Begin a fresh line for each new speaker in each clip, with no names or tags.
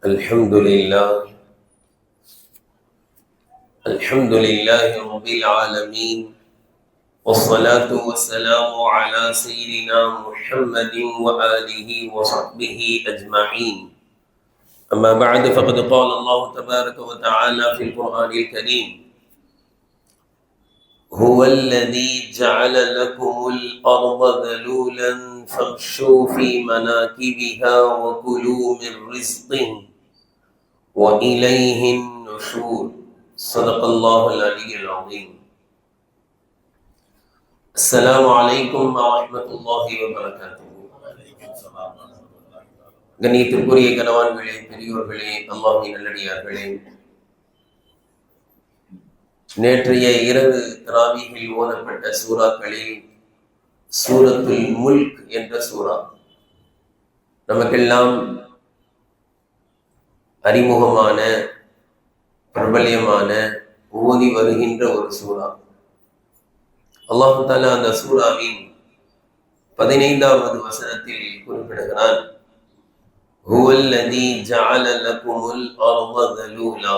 الحمد لله رب العالمين، والصلاة والسلام على سيدنا محمد وآله وصحبه أجمعين. أما بعد، فقد قال الله تبارك وتعالى في القرآن الكريم: هو الذي جعل لكم الأرض ذلولا فامشوا في مناكبها وكلوا من رزقه وإليه النشور. صدق الله العلي العظيم. السلام عليكم ورحمة الله وبركاته. கண்ணியத்திற்குரிய கனவான்களே, பெரியோர்களே, அல்லாஹ்வின் நல்லடியார்களே, நேற்றைய இரவு தராவீஹில் ஓதப்பட்ட சூறாக்களில் சூரத்துல் முல்க் என்ற சூறா நமக்கெல்லாம் அறிமுகமான, பிரபல்யமான, ஓதி வருகின்ற ஒரு சூறா. அல்லாஹ் தஆலா அந்த சூறாவின் 15வது வசனத்தில் குறிப்பிடுகிறான்: ஹுவல்லதீ ஜஅல லகுமுல் அர்த தலூலா.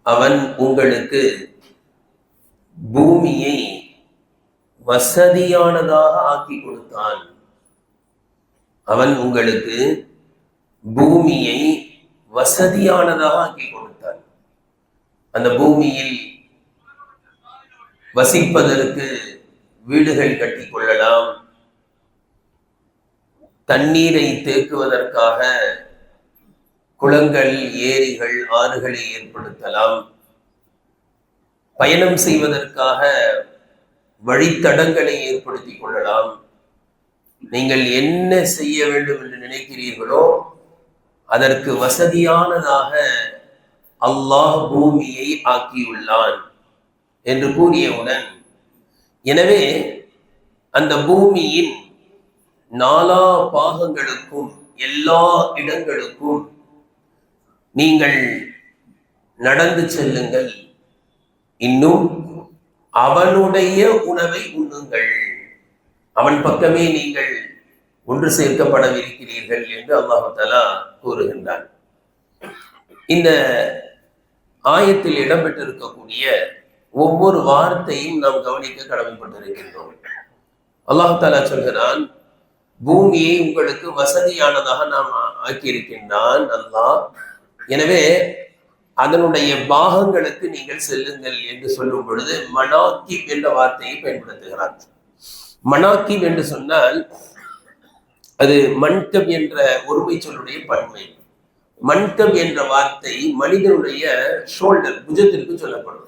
அவன் உங்களுக்கு பூமியை வசதியானதாக ஆக்கி கொடுத்தான். அவன் உங்களுக்கு பூமியை வசதியானதாக ஆக்கி கொடுத்தான். அந்த பூமியில் வசிப்பதற்கு வீடுகள் கட்டி கொள்ளலாம், தண்ணீரை தேக்குவதற்காக குளங்கள், ஏரிகள், ஆறுகளை ஏற்படுத்தலாம், பயணம் செய்வதற்காக வழித்தடங்களை ஏற்படுத்திக் கொள்ளலாம். நீங்கள் என்ன செய்ய வேண்டும் என்று நினைக்கிறீர்களோ அதற்கு வசதியானதாக அல்லாஹ் பூமியை ஆக்கியுள்ளான் என்று கூறியவுடன், எனவே அந்த பூமியின் நாலா பாகங்களுக்கும், எல்லா இடங்களுக்கும் நீங்கள் நடந்து செல்லுங்கள், இன்னும் அவனுடைய உணவை உண்ணுங்கள், அவன் பக்கமே நீங்கள் ஒன்று சேர்க்கப்படவிருக்கிறீர்கள் என்று அல்லாஹ் தஆலா கூறுகின்றான். இந்த ஆயத்தில் இடம்பெற்றிருக்கக்கூடிய ஒவ்வொரு வார்த்தையும் நாம் கவனிக்க கடமைப்பட்டிருக்கின்றோம். அல்லாஹ் தஆலா சொல்கிறான், பூமியை உங்களுக்கு வசதியானதாக நாம் ஆக்கியிருக்கின்றான் அல்லாஹ், எனவே அதனுடைய பாகங்களுக்கு நீங்கள் செல்லுங்கள் என்று சொல்லும் பொழுது மனாக்கிப் என்ற வார்த்தையை பயன்படுத்துகிறான். மனாக்கிப் என்று சொன்னால் அது மன்கப் என்ற ஒருமை சொல்லுடைய பன்மை. மன்கப் என்ற வார்த்தை மனிதனுடைய ஷோல்டர், புஜத்திற்கு சொல்லப்படும்.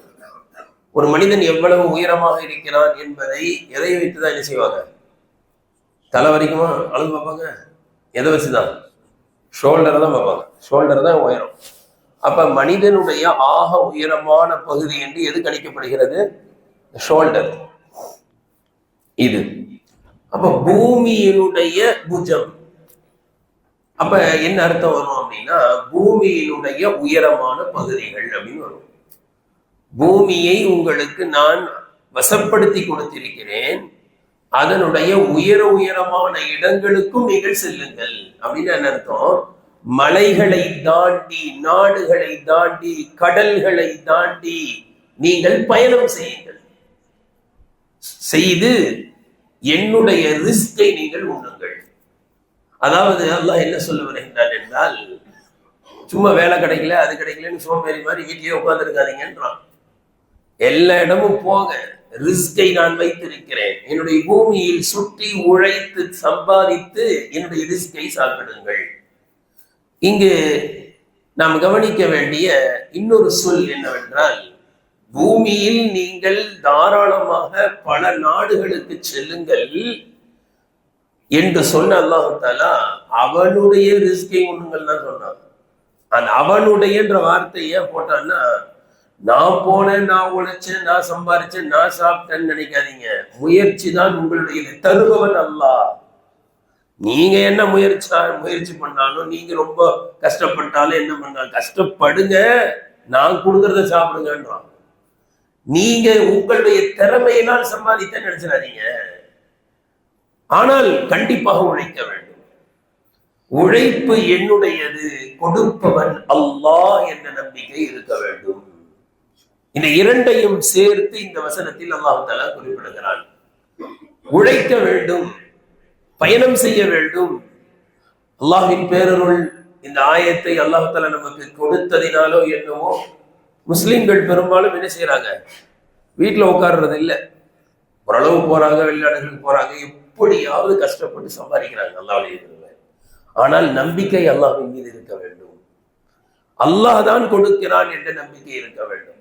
ஒரு மனிதன் எவ்வளவு உயரமாக இருக்கிறான் என்பதை எதை வைத்துதான் என்ன செய்வாங்க? தலை வரைக்குமா அளவு பார்ப்பாங்க? எதை வச்சுதான்? ஷோல்டரை தான் பார்ப்பாங்க. ஷோல்டர் தான் உயரம். அப்ப மனிதனுடைய ஆக உயரமான பகுதி என்று எது கணிக்கப்படுகிறது? ஷோல்டர். இது அப்ப பூமியினுடைய புஜம். அப்ப என்ன அர்த்தம் வரும் அப்படின்னா, பூமியினுடைய உயரமான பகுதிகள் அப்படின்னு வரும். பூமியை உங்களுக்கு நான் வசப்படுத்தி கொடுத்திருக்கிறேன், அதனுடைய உயரமான இடங்களுக்கும் நீங்கள் செல்லுங்கள் அப்படின்னு என்ன அர்த்தம்? மலைகளை தாண்டி, நாடுகளை தாண்டி, கடல்களை தாண்டி நீங்கள் பயணம் செய்யுங்கள், செய்து என்னுடைய ரிஸ்கை நீங்கள் உண்ணுங்கள். அதாவது அல்லாஹ் என்ன சொல்ல வருகின்றான் என்றால், சும்மா வேலை கிடைக்கல, அது கிடைக்கலன்னு சோம்பேறி மாதிரி வீட்டிலேயே உட்கார்ந்துருக்காதீங்கன்றான். எல்லா இடமும் போக, ரிஸ்கை நான் வைத்திருக்கிறேன், என்னுடைய பூமியில் சுற்றி உழைத்து சம்பாதித்து என்னுடைய ரிஸ்கை சாப்பிடுங்கள். இங்கு நாம் கவனிக்க வேண்டிய இன்னொரு சொல் என்னவென்றால், பூமியில் நீங்கள் தாராளமாக பல நாடுகளுக்கு செல்லுங்கள் என்று சொன்ன அல்லாஹ் தஆலா அவனுடைய ரிஸ்கை உண்ணுங்கள் தான் சொன்னான். அந்த அவனுடைய வார்த்தையை போட்டான்னா, நான் போனேன், நான் உழைச்சேன், நான் சம்பாதிச்சேன், நான் சாப்பிட்டேன்னு நினைக்காதீங்க. முயற்சி தான் உங்களுடைய தருபவன் அல்லாஹ். நீங்க என்ன முயற்சி பண்ணாலும், நீங்க ரொம்ப கஷ்டப்பட்டாலும் என்ன பண்ணாலும் கஷ்டப்படுங்க, நான் கொடுக்கறத சாப்பிடுங்கன்றான். நீங்க உங்களுடைய திறமையினால் சம்பாதித்த நினைச்சிடாதீங்க, ஆனால் கண்டிப்பாக உழைக்க வேண்டும். உழைப்பு என்னுடையது, கொடுப்பவன் அல்லாஹ் என்ற நம்பிக்கை இருக்க வேண்டும். இந்த இரண்டையும் சேர்த்து இந்த வசனத்தில் அல்லாஹ் தஆலா குறிப்பிடுகிறான். உழைக்க வேண்டும், பயணம் செய்ய வேண்டும். அல்லாஹ்வின் பேரருள் இந்த ஆயத்தை அல்லாஹ் தஆலா நமக்கு கொடுத்ததினாலோ என்னவோ முஸ்லிம்கள் பெரும்பாலும் என்ன செய்யறாங்க, வீட்டுல உட்கார்றது இல்லை, ஓரளவு போறாங்க, வெளிநாடுகளுக்கு போறாங்க, எப்படியாவது கஷ்டப்பட்டு சம்பாதிக்கிறாங்க அல்லாஹ்வுடைய இதுல. ஆனால் நம்பிக்கை அல்லாஹ்வின் மீது இருக்க வேண்டும். அல்லாஹ் தான் கொடுக்கிறான் என்ற நம்பிக்கை இருக்க வேண்டும்.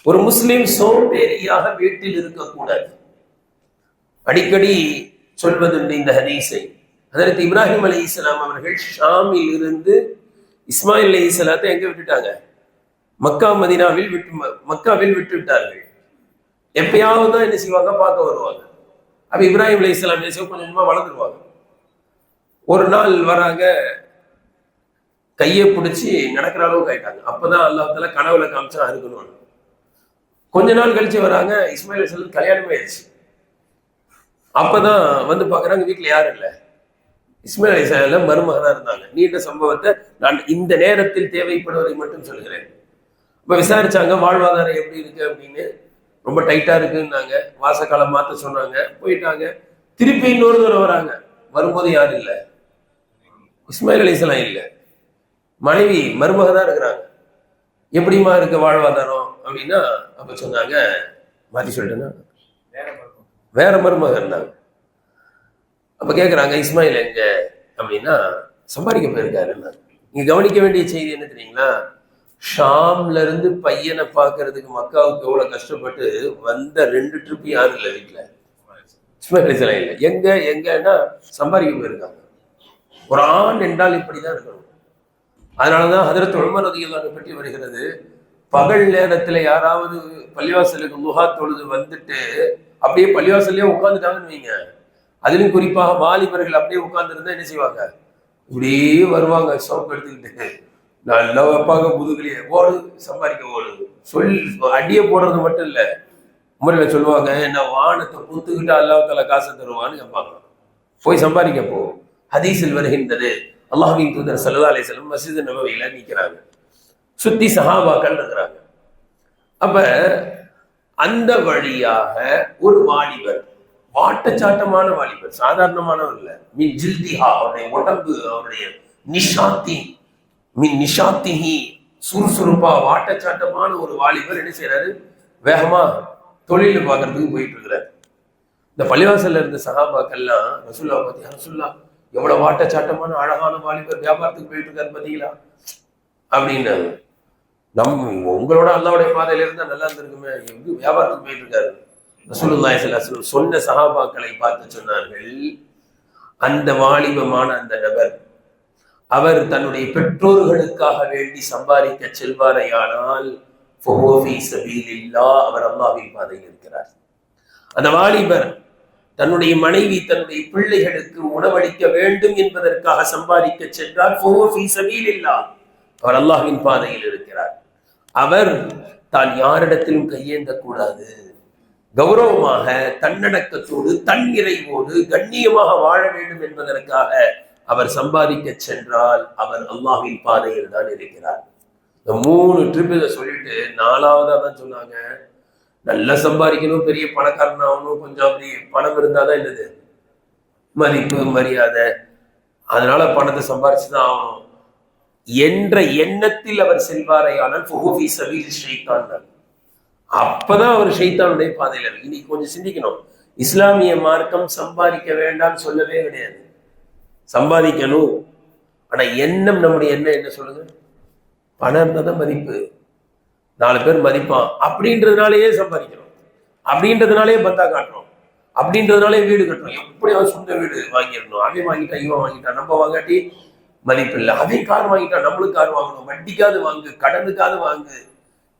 ஒரு முஸ்லிம் சோம்பேறியாக வீட்டில் இருக்கக்கூடாது. அடிக்கடி சொல்வதுண்டு இந்த ஹதீஸை. ஹஜ்ரத் இப்ராஹிம் அலைஹிஸ்ஸலாம் அவர்கள் ஷாமில் இருந்து இஸ்மாயில் அலைஹிஸ்ஸலாத்தை எங்க விட்டுட்டாங்க, மக்காவில் விட்டு விட்டார்கள். எப்பயாவது தான் என்ன செய்வாங்க, பார்க்க வருவாங்க. அப்ப இப்ராஹிம் அலைஹிஸ்ஸலாம் கொஞ்சம் கொஞ்சமா வளர்ந்துருவாங்க. ஒரு நாள் வராங்க, கையை பிடிச்சி நடக்கிற அளவுக்கு ஆயிட்டாங்க. அப்பதான் அல்லாஹ் தஆலா கனவுல காமிச்சா இருக்கணும். கொஞ்ச நாள் கழிச்சு வராங்க, இஸ்மாயில் அலைஹிஸ்ஸலாம் கல்யாணமே ஆயிடுச்சு. அப்பதான் வந்து பாக்குறாங்க, வீட்டுல யாரும் இல்லை. இஸ்மாயில் அலைஹிஸ்ஸலாம் மருமகனா இருந்தாங்க. நீண்ட சம்பவத்தை நான் இந்த நேரத்தில் தேவைப்படுவதை மட்டும் சொல்கிறேன். இப்ப விசாரிச்சாங்க, வாழ்வாதாரம் எப்படி இருக்கு அப்படின்னு. ரொம்ப டைட்டா இருக்குன்னாங்க. வாசக்காலம் மாத்த சொன்னாங்க, போயிட்டாங்க. திருப்பி இன்னொரு தடவை வராங்க, வரும்போது யாரும் இல்லை, இஸ்மாயில் அலைஹிஸ்ஸலாம் இல்லை, மனைவி மருமக தான் இருக்கிறாங்க. எப்படிமா இருக்க வாழ்வாதாரம் அப்படின்னா, அப்ப சொன்னாங்க, மாத்தி சொல்லிட்டேன்னா வேற மருமக இருந்தாங்க. அப்ப கேட்குறாங்க, இஸ்மாயில் எங்க அப்படின்னா, சம்பாதிக்க போயிருக்காருன்னா. நீங்க கவனிக்க வேண்டிய செய்தி என்ன தெரியுங்களா, ஷாம்ல இருந்து பையனை பார்க்கறதுக்கு மக்காவுக்கு எவ்வளவு கஷ்டப்பட்டு வந்த 2 ட்ரிப் யாரும் இல்லை வீட்டுல, இஸ்மாயில் அலைஹிஸ்ஸலாம் இல்லை. எங்கன்னா சம்பாதிக்க போயிருக்காங்க. ஒரு ஆண் என்றால் இப்படிதான் இருக்கணும். அதனாலதான் ஹஜ்ரத் உமர் ரலியல்லாஹு அன்ஹு பற்றி வருகிறது, பகல் நேரத்துல யாராவது பள்ளிவாசலுக்கு லுஹா தொழுது வந்துட்டு அப்படியே பள்ளிவாசல்லே உட்கார்ந்துட்டாங்கன்னு வைங்க, அதுலயும் குறிப்பாக வாலிபர்கள் அப்படியே உட்கார்ந்து இருந்தா என்ன செய்வாங்க, இப்படியே வருவாங்க சோப்பு எடுத்துக்கிட்டு, நல்லா வைப்பாங்க முதுகுலையே, ஓடு சம்பாதிக்க ஓடு அடிய போடுறது மட்டும் இல்ல, உமர்ல சொல்லுவாங்க, என்ன வானத்தை புத்துக்கிட்டு அல்லாஹ் தஆலா காசை தருவான்னு கேட்பாங்க. போய் சம்பாதிக்க போ. ஹதீஸில் வருகின்றது, அல்லாஹ்வின் தூதர் ஸல்லல்லாஹு அலைஹி வஸல்லம் மஸ்ஜித் நபவியில நிற்கிறாங்க, சுத்தி சஹாபாக்கள் இருக்கிறாங்க. அப்ப அந்த வழியாக ஒரு வாலிபர், வாட்டச்சாட்டமான வாலிபர், சாதாரணமானவர் இல்ல, மின் ஜில்திஹா, அவருடைய உடம்பு, அவருடைய நிஷாத்தி, மின் நிஷாத்திஹி, சுறுசுறுப்பா வாட்டச்சாட்டமான ஒரு வாலிபர் என்ன செய்யறாரு, வேகமா தொழில் பார்க்கறதுக்கு போயிட்டு இருக்கிறார். இந்த பள்ளிவாசல்ல இருந்த சஹாபாக்கள்லாம் ரசூலுல்லாஹ் பத்தி, ரசூலுல்லாஹ் எவ்வளவு வாட்டச்சாட்டமான அழகான வாலிபர் வியாபாரத்துக்கு போயிட்டு இருக்காரு பாத்தீங்களா அப்படின்னு. உங்களோட அல்லாஹ்வுடைய பாதையில இருந்தா நல்லா இருந்திருக்குமே, எங்க வியாபாரத்துக்கு போயிட்டு இருக்காரு. ரசூலுல்லாஹி ஸல்லல்லாஹு அலைஹி வஸல்லம் சொன்ன சஹாபாக்களை பார்த்து சொன்னார்கள், அந்த வாலிபமான அந்த நபர் அவர் தன்னுடைய பெற்றோர்களுக்காக வேண்டி சம்பாதிக்க செல்வாரையானால் அவர் அல்லாஹ்வின் பாதையில் இருக்கிறார். அந்த வாலிபர் தன்னுடைய மனைவி, தன்னுடைய பிள்ளைகளுக்கு உணவளிக்க வேண்டும் என்பதற்காக சம்பாதிக்க சென்றார், அவர் அல்லாஹ்வின் பாதையில் இருக்கிறார். அவர் தான் யாரிடத்திலும் கையேந்த கூடாது, கௌரவமாக தன்னடக்கத்தோடு தன்னிறைவோடு கண்ணியமாக வாழ வேண்டும் என்பதற்காக அவர் சம்பாதிக்க சென்றால் அவர் அல்லாஹ்வின் பாதையில் தான் இருக்கிறார். இந்த 3 ட்ரிப் இதை சொல்லிட்டு 4வதா தான் சொன்னாங்க, நல்லா சம்பாதிக்கணும், பெரிய பணக்காரன் ஆகணும், கொஞ்சம் அப்படி பணம் இருந்தாதான் என்னது மதிப்பு மரியாதை, அதனால பணத்தை சம்பாரிச்சுதான் ஆகணும் என்ற எண்ணத்தில் அவர் செல்வாரை. ஆனால் அப்பதான் அவர் ஷைத்தானுடைய பாதையில. இன்னைக்கு கொஞ்சம் சிந்திக்கணும், இஸ்லாமிய மார்க்கம் சம்பாதிக்க வேண்டாம் சொல்லவே கிடையாது, சம்பாதிக்கணும். ஆனா எண்ணம், நம்முடைய எண்ணம் என்ன சொல்லுங்க, பணம் இருந்தாதான் மதிப்பு, 4 பேர் மதிப்பான் அப்படின்றதுனாலேயே சம்பாதிக்கிறோம், அப்படின்றதுனாலே பந்தா காட்டுறோம், அப்படின்றதுனாலே வீடு கட்டுறோம். எப்படி அவன் சொந்த வீடு வாங்கிடணும், அவன் வாங்கிட்டா இவன் வாங்கிட்டான், நம்ம வாங்காட்டி மதிப்பு இல்லை, அவன் கார் வாங்கிட்டான் நம்மளுக்கு கார் வாங்கணும், வட்டிக்காது வாங்கு, கடனுக்காது வாங்கு,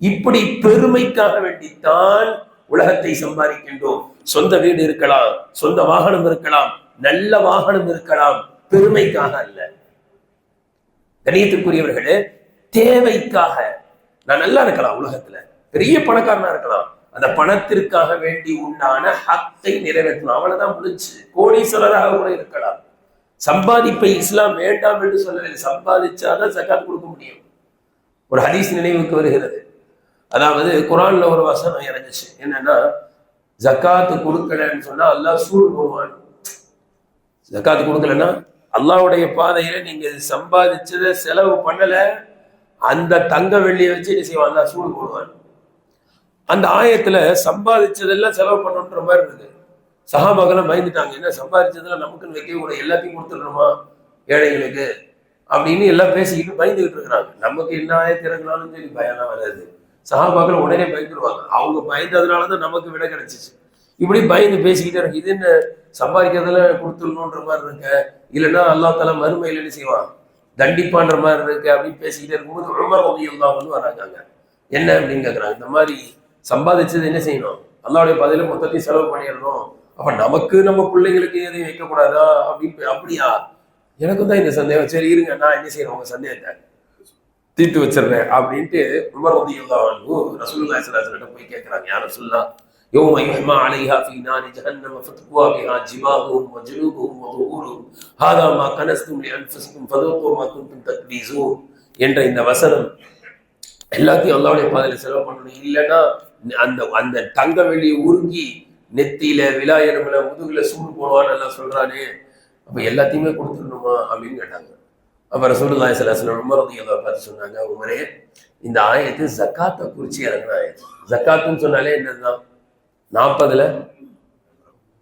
இப்படி பெருமைக்காக வேண்டித்தான் உலகத்தை சம்பாதிக்கின்றோம். சொந்த வீடு இருக்கலாம், சொந்த வாகனம் இருக்கலாம், நல்ல வாகனம் இருக்கலாம், பெருமைக்காக அல்ல. கணியத்திற்குரியவர்களே, தேவைக்காக. நான் நல்லா இருக்கலாம், உலகத்துல பெரிய பணக்காரனா இருக்கலாம், அந்த பணத்திற்காக வேண்டி உண்டான ஹக்கை நிறைவேற்றணும், அவ்வளவுதான் முடிஞ்சு. கோடீஸ்வரராக கூட இருக்கலாம், சம்பாதிப்பை இஸ்லாம் வேண்டாம் என்று சொல்லவில்லை. சம்பாதிச்சாதான் ஜகாத் கொடுக்க முடியும். ஒரு ஹதீஸ் நினைவுக்கு வருகிறது. அதாவது குரான்ல ஒரு வசனம் இறங்குச்சு. என்னன்னா, ஜக்காத்து கொடுக்கலன்னு சொன்னா அல்லாஹ் சூடு போடுவான். ஜக்காத்து கொடுக்கலன்னா அல்லாஹ்வுடைய பாதையில நீங்க சம்பாதிச்சத செலவு பண்ணல, அந்த தங்க வெள்ளியை வச்சு என்ன செய்வான்? அல்லாஹ் சூடு போடுவான். அந்த ஆயத்துல சம்பாதிச்சதெல்லாம் செலவு பண்ணணுன்ற மாதிரி இருக்கு. சஹாபாக்கெல்லாம் பயந்துட்டாங்க. என்ன சம்பாதிச்சதுல நமக்குன்னு வைக்க கூட எல்லாத்தையும் கொடுத்துடணுமா ஏழைகளுக்கு அப்படின்னு எல்லாம் பேசிக்கிட்டு பயந்துகிட்டு இருக்கிறாங்க. நமக்கு என்ன ஆயத்து இறங்கினாலும் சரி பயம்லாம் வராது. சஹாபாக்கள் உடனே பயந்துருவாங்க. அவங்க பயந்ததுனாலதான் நமக்கு விட கிடைச்சிச்சு. இப்படி பயந்து பேசிக்கிட்டே இருக்கு. இது என்ன சம்பாதிக்கிறதுல கொடுத்துடணுன்ற மாதிரி இருக்க, இல்லைன்னா அல்லாஹ் தஆலா மறுமையில் என்ன செய்வான்? தண்டிப்பான்ற மாதிரி இருக்கு அப்படின்னு பேசிக்கிட்டே இருக்கும்போது உமர் ரலியல்லாஹு அன்ஹு வராங்க. என்ன அப்படின்னு கேட்குறாங்க. இந்த மாதிரி சம்பாதிச்சது என்ன செய்யணும்? அல்லாஹ்வுடைய பாதையில மொத்தத்தையும் செலவு பண்ணிடணும். அப்ப நமக்கு நம்ம பிள்ளைங்களுக்கு எதையும் வைக்கக்கூடாதா அப்படின்னு. அப்படியா? எனக்கும் தான் இந்த சந்தேகம். சரி இருங்க, நான் என்ன செய்யறேன், உங்க சந்தேகத்தை தீர்த்து வச்சிடுறேன் அப்படின்ட்டு உமர் ரலியல்லாஹு அன்ஹு ரசூலுல்லாஹி ஸல்லல்லாஹு அலைஹி வஸல்லம் போய் கேட்கறாங்க. யா ரசூலல்லாஹ், யௌம யுஹ்மா அலைஹா ஃபீ நாரி ஜஹன்னம ஃபத்குவா பிஹா ஜிபாஹும் வ ஜுனூபுஹும் வ ظுஹூருஹும் ஹாதா மா கனஸ்தும் லிஅன்ஃபுசிக்கும் ஃபதூகு மா குன்தும் தக்பீஸூன் என்ற இந்த வசனம் எல்லாத்தையும் அல்லாஹ்வுடைய பாதையில செலவு பண்ணணும். இல்லைன்னா அந்த அந்த தங்க வெளியை உருகி நெத்தியில விலாயனமுல முதுகுல சூடு போடுவான்னு எல்லாம் சொல்றானே, அப்ப எல்லாத்தையுமே கொடுத்துடணுமா அப்படின்னு கேட்டாங்க. அப்ப ரசூலுல்லாஹி ஸல்லல்லாஹு அலைஹி வஸல்லம் உமர் ரலியல்லாஹு அன்ஹு பார்த்து சொன்னாங்க, உமரே, இந்த ஆயத்து ஜக்காத்தை குறிச்சு இறங்கின ஆயத்து. ஜக்காத்துன்னு சொன்னாலே என்னதுதான்? 40ல்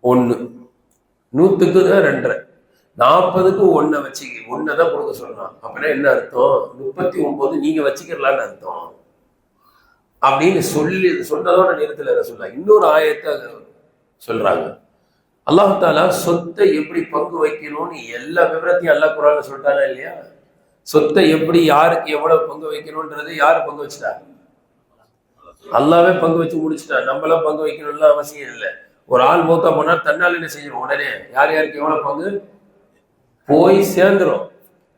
1, 100க்கு 2, 40க்கு 1 வச்சு 1 தான் கொடுக்க சொல்றான். அப்படின்னா என்ன அர்த்தம்? 39 நீங்க வச்சுக்கலான்னு அர்த்தம் அப்படின்னு சொல்லி சொன்னதோட நிறுத்தல ரசூலுல்லாஹ். இன்னொரு ஆயத்தை சொல்றாங்க. அல்லாஹ் தஆலா சொத்தை எப்படி பங்கு வைக்கணும்னு எல்லா விவரத்தையும் அல்லாஹ் குர்ஆன்ல சொல்லிட்டானா இல்லையா? சொத்தை எப்படி யாருக்கு எவ்வளவு பங்கு வைக்கணும்ன்றது யாரு பங்கு வச்சுட்டா? அல்லாவே பங்கு வச்சு முடிச்சுட்டான். நம்மளாம் பங்கு வைக்கணும்னு அவசியம் இல்லை. ஒரு ஆள் மூத்தா போனா தன்னால் என்ன செய்யணும்? உடனே யார் யாருக்கு எவ்வளவு பங்கு போய் சேர்ந்துரும்.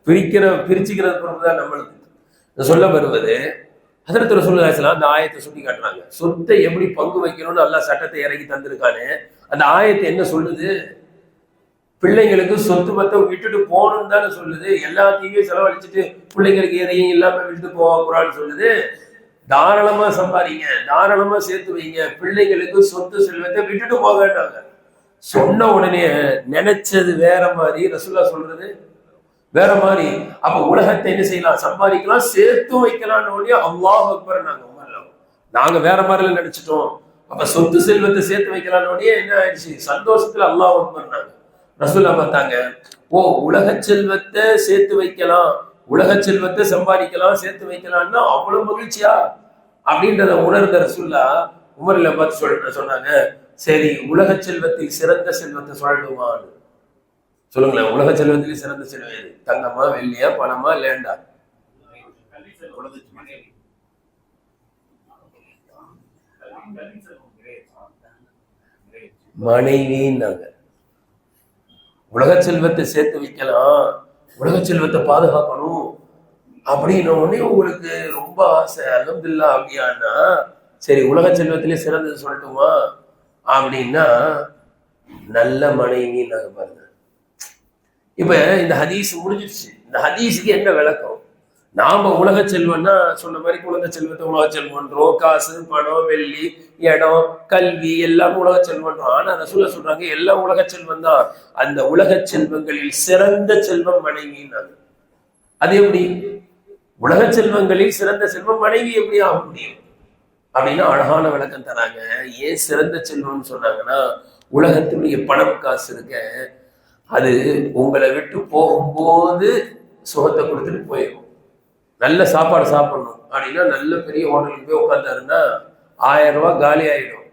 பிரிச்சுக்கிறது பொறுப்புதான் நம்மளுக்கு சொல்ல வருவது. ஹஜ்ரத் ரசூலுல்லாஹி ஸல்லல்லாஹு அலைஹி வஸல்லம் அந்த ஆயத்தை சுட்டி காட்டுறாங்க. சொத்தை எப்படி பங்கு வைக்கணும்னு அல்லாஹ் சட்டத்தை இறக்கி தந்திருக்கானே, அந்த ஆயத்தை என்ன சொல்லுது? பிள்ளைங்களுக்கு சொத்து பத்தை விட்டுட்டு போகணும்னு தானே சொல்லுது. எல்லாத்தையுமே செலவழிச்சுட்டு பிள்ளைங்களுக்கு எதையும் இல்லாம விட்டுட்டு போகக்கூடாதுன்னு சொல்லுது. தாராளமா சம்பாதிங்க, தாராளமா சேர்த்து வைங்க, பிள்ளைங்களுக்கு சொத்து செல்வத்தை விட்டுட்டு போக வேண்டாங்க. சொன்ன உடனே நினைச்சது வேற மாதிரி, ரசூலுல்லாஹ் சொல்றது வேற மாதிரி. அப்ப உலகத்தை என்ன செய்யலாம்? சம்பாதிக்கலாம், சேர்த்து வைக்கலாம்னு உடனே அல்லாஹ் அக்பர் நாங்க வேற மாதிரில நினைச்சிட்டோம். அப்ப சொத்து செல்வத்தை சேர்த்து வைக்கலாம்னு உடனே என்ன ஆயிடுச்சு? சந்தோஷத்துல அல்லாஹ் அக்பர் ரசூலுல்லாஹ் பார்த்தாங்க. ஓ, உலக செல்வத்தை சேர்த்து வைக்கலாம், உலக செல்வத்தை சம்பாதிக்கலாம், சேர்த்து வைக்கலாம்னா அவ்வளவு மகிழ்ச்சியா அப்படின்றத உணர்ந்த ரசூலுல்லாஹ் உமர்ல பார்த்து சொன்னாங்க, சரி உலக செல்வத்தில் சிறந்த செல்வத்தை சொல்லணுமான்னு சொல்லுங்களேன். உலக செல்வத்திலே சிறந்த செல்வம் எது? தங்கமா, வெள்ளியா, பணமா, லேண்டா? மனைவின்னாங்க. உலக செல்வத்தை சேர்த்து வைக்கலாம், உலக செல்வத்தை பாதுகாக்கணும் அப்படின்னு உடனே உங்களுக்கு ரொம்ப ஆசை. அல்ஹம்துலில்லாஹ் அப்படியானா சரி உலக செல்வத்திலே சிறந்தது சொல்லட்டுமா அப்படின்னா நல்ல மனைவி நாங்க பாருங்க. இப்ப இந்த ஹதீஸ் முடிஞ்சிருச்சு. இந்த ஹதீஸுக்கு என்ன விளக்கம்? நாம உலக செல்வம்னா சொன்ன மாதிரி குழந்தை செல்வத்தை உலக செல்வன்றோம், காசு, பணம், வெள்ளி, இடம், கல்வி எல்லாம் உலக செல்வன்றோம். ஆனா ரசூலுல்லாஹ் சொல்றாங்க எல்லாம் உலக செல்வம் தான். அந்த உலக செல்வங்களில் சிறந்த செல்வம் மனைவின்னாங்க. அது எப்படி? உலக செல்வங்களில் சிறந்த செல்வம் மனைவி எப்படி ஆக முடியும் அப்படின்னா அழகான விளக்கம் தராங்க. ஏன் சிறந்த செல்வம்னு சொன்னாங்கன்னா, உலகத்தினுடைய பணம் காசு இருக்க, அது உங்களை விட்டு போகும்போது சுகத்தை கொடுத்துட்டு போயிடும். நல்ல சாப்பாடு சாப்பிடணும் அப்படின்னா நல்ல பெரிய ஹோட்டலுக்கு போய் உட்காந்தாருன்னா 1000 ரூபாய் காலி ஆயிடும்.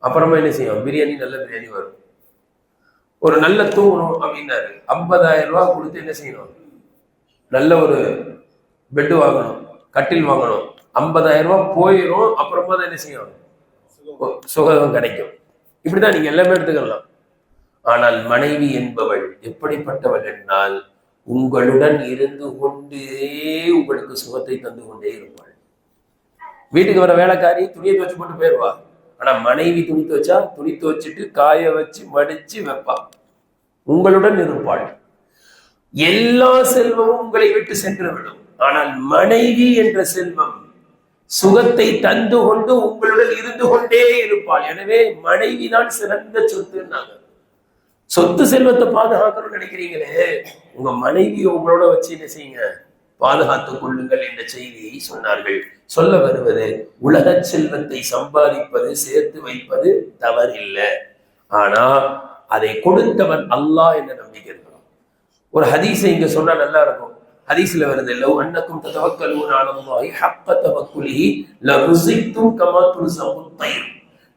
அப்புறமா என்ன செய்யும்? பிரியாணி, நல்ல பிரியாணி வரும். ஒரு நல்ல தூங்கணும் அப்படின்னாரு, 50,000 ரூபாய் கொடுத்து என்ன செய்யணும்? நல்ல ஒரு பெட்டு வாங்கணும், கட்டில் வாங்கணும். 50,000 ரூபாய் போயிடும். அப்புறமா தான் என்ன செய்யும்? சுகம் கிடைக்கும். இப்படிதான் நீங்க எல்லாமே எடுத்துக்கலாம். ஆனால் மனைவி என்பவள் எப்படிப்பட்டவள் என்றால், உங்களுடன் இருந்து கொண்டே உங்களுக்கு சுகத்தை தந்து கொண்டே இருப்பாள். வீட்டுக்கு வர வேலைக்காரி துணியை துவச்சு போட்டு போயிடுவா. ஆனா மனைவி துணி துவச்சா துணி துவச்சிட்டு காய வச்சு மடிச்சு வைப்பா, உங்களுடன் இருப்பாள். எல்லா செல்வமும் உங்களை விட்டு சென்றுவிடும். ஆனால் மனைவி என்ற செல்வம் சுகத்தை தந்து கொண்டு உங்களுடன் இருந்து கொண்டே இருப்பாள். எனவே மனைவி தான் சிறந்த சொத்துன்னாங்க. சொத்து செல்வத்தை பாதுகாக்கணும்னு நினைக்கிறீங்களே, உங்க மனைவியை உங்களோட வச்சு என்ன செய்யுங்க, பாதுகாத்துக் கொள்ளுங்கள் என்ற செய்தியை சொன்னார்கள். சொல்ல வருவது, உலக செல்வத்தை சம்பாதிப்பது சேர்த்து வைப்பது தவறில்லை. ஆனா அதை கொடுத்தவன் அல்லாஹ் என்ற நம்பிக்கை இருக்கணும். ஒரு ஹதீஸை இங்க சொன்னா நல்லா இருக்கும். ஹதீஸ்ல வருது, லவ் அன்னக்கும் ததவக்கலூன அலல்லாஹி ஹக்க தவக்குலிஹி லருஸிக்தும் கமா துர்ஸகுத் தைர்.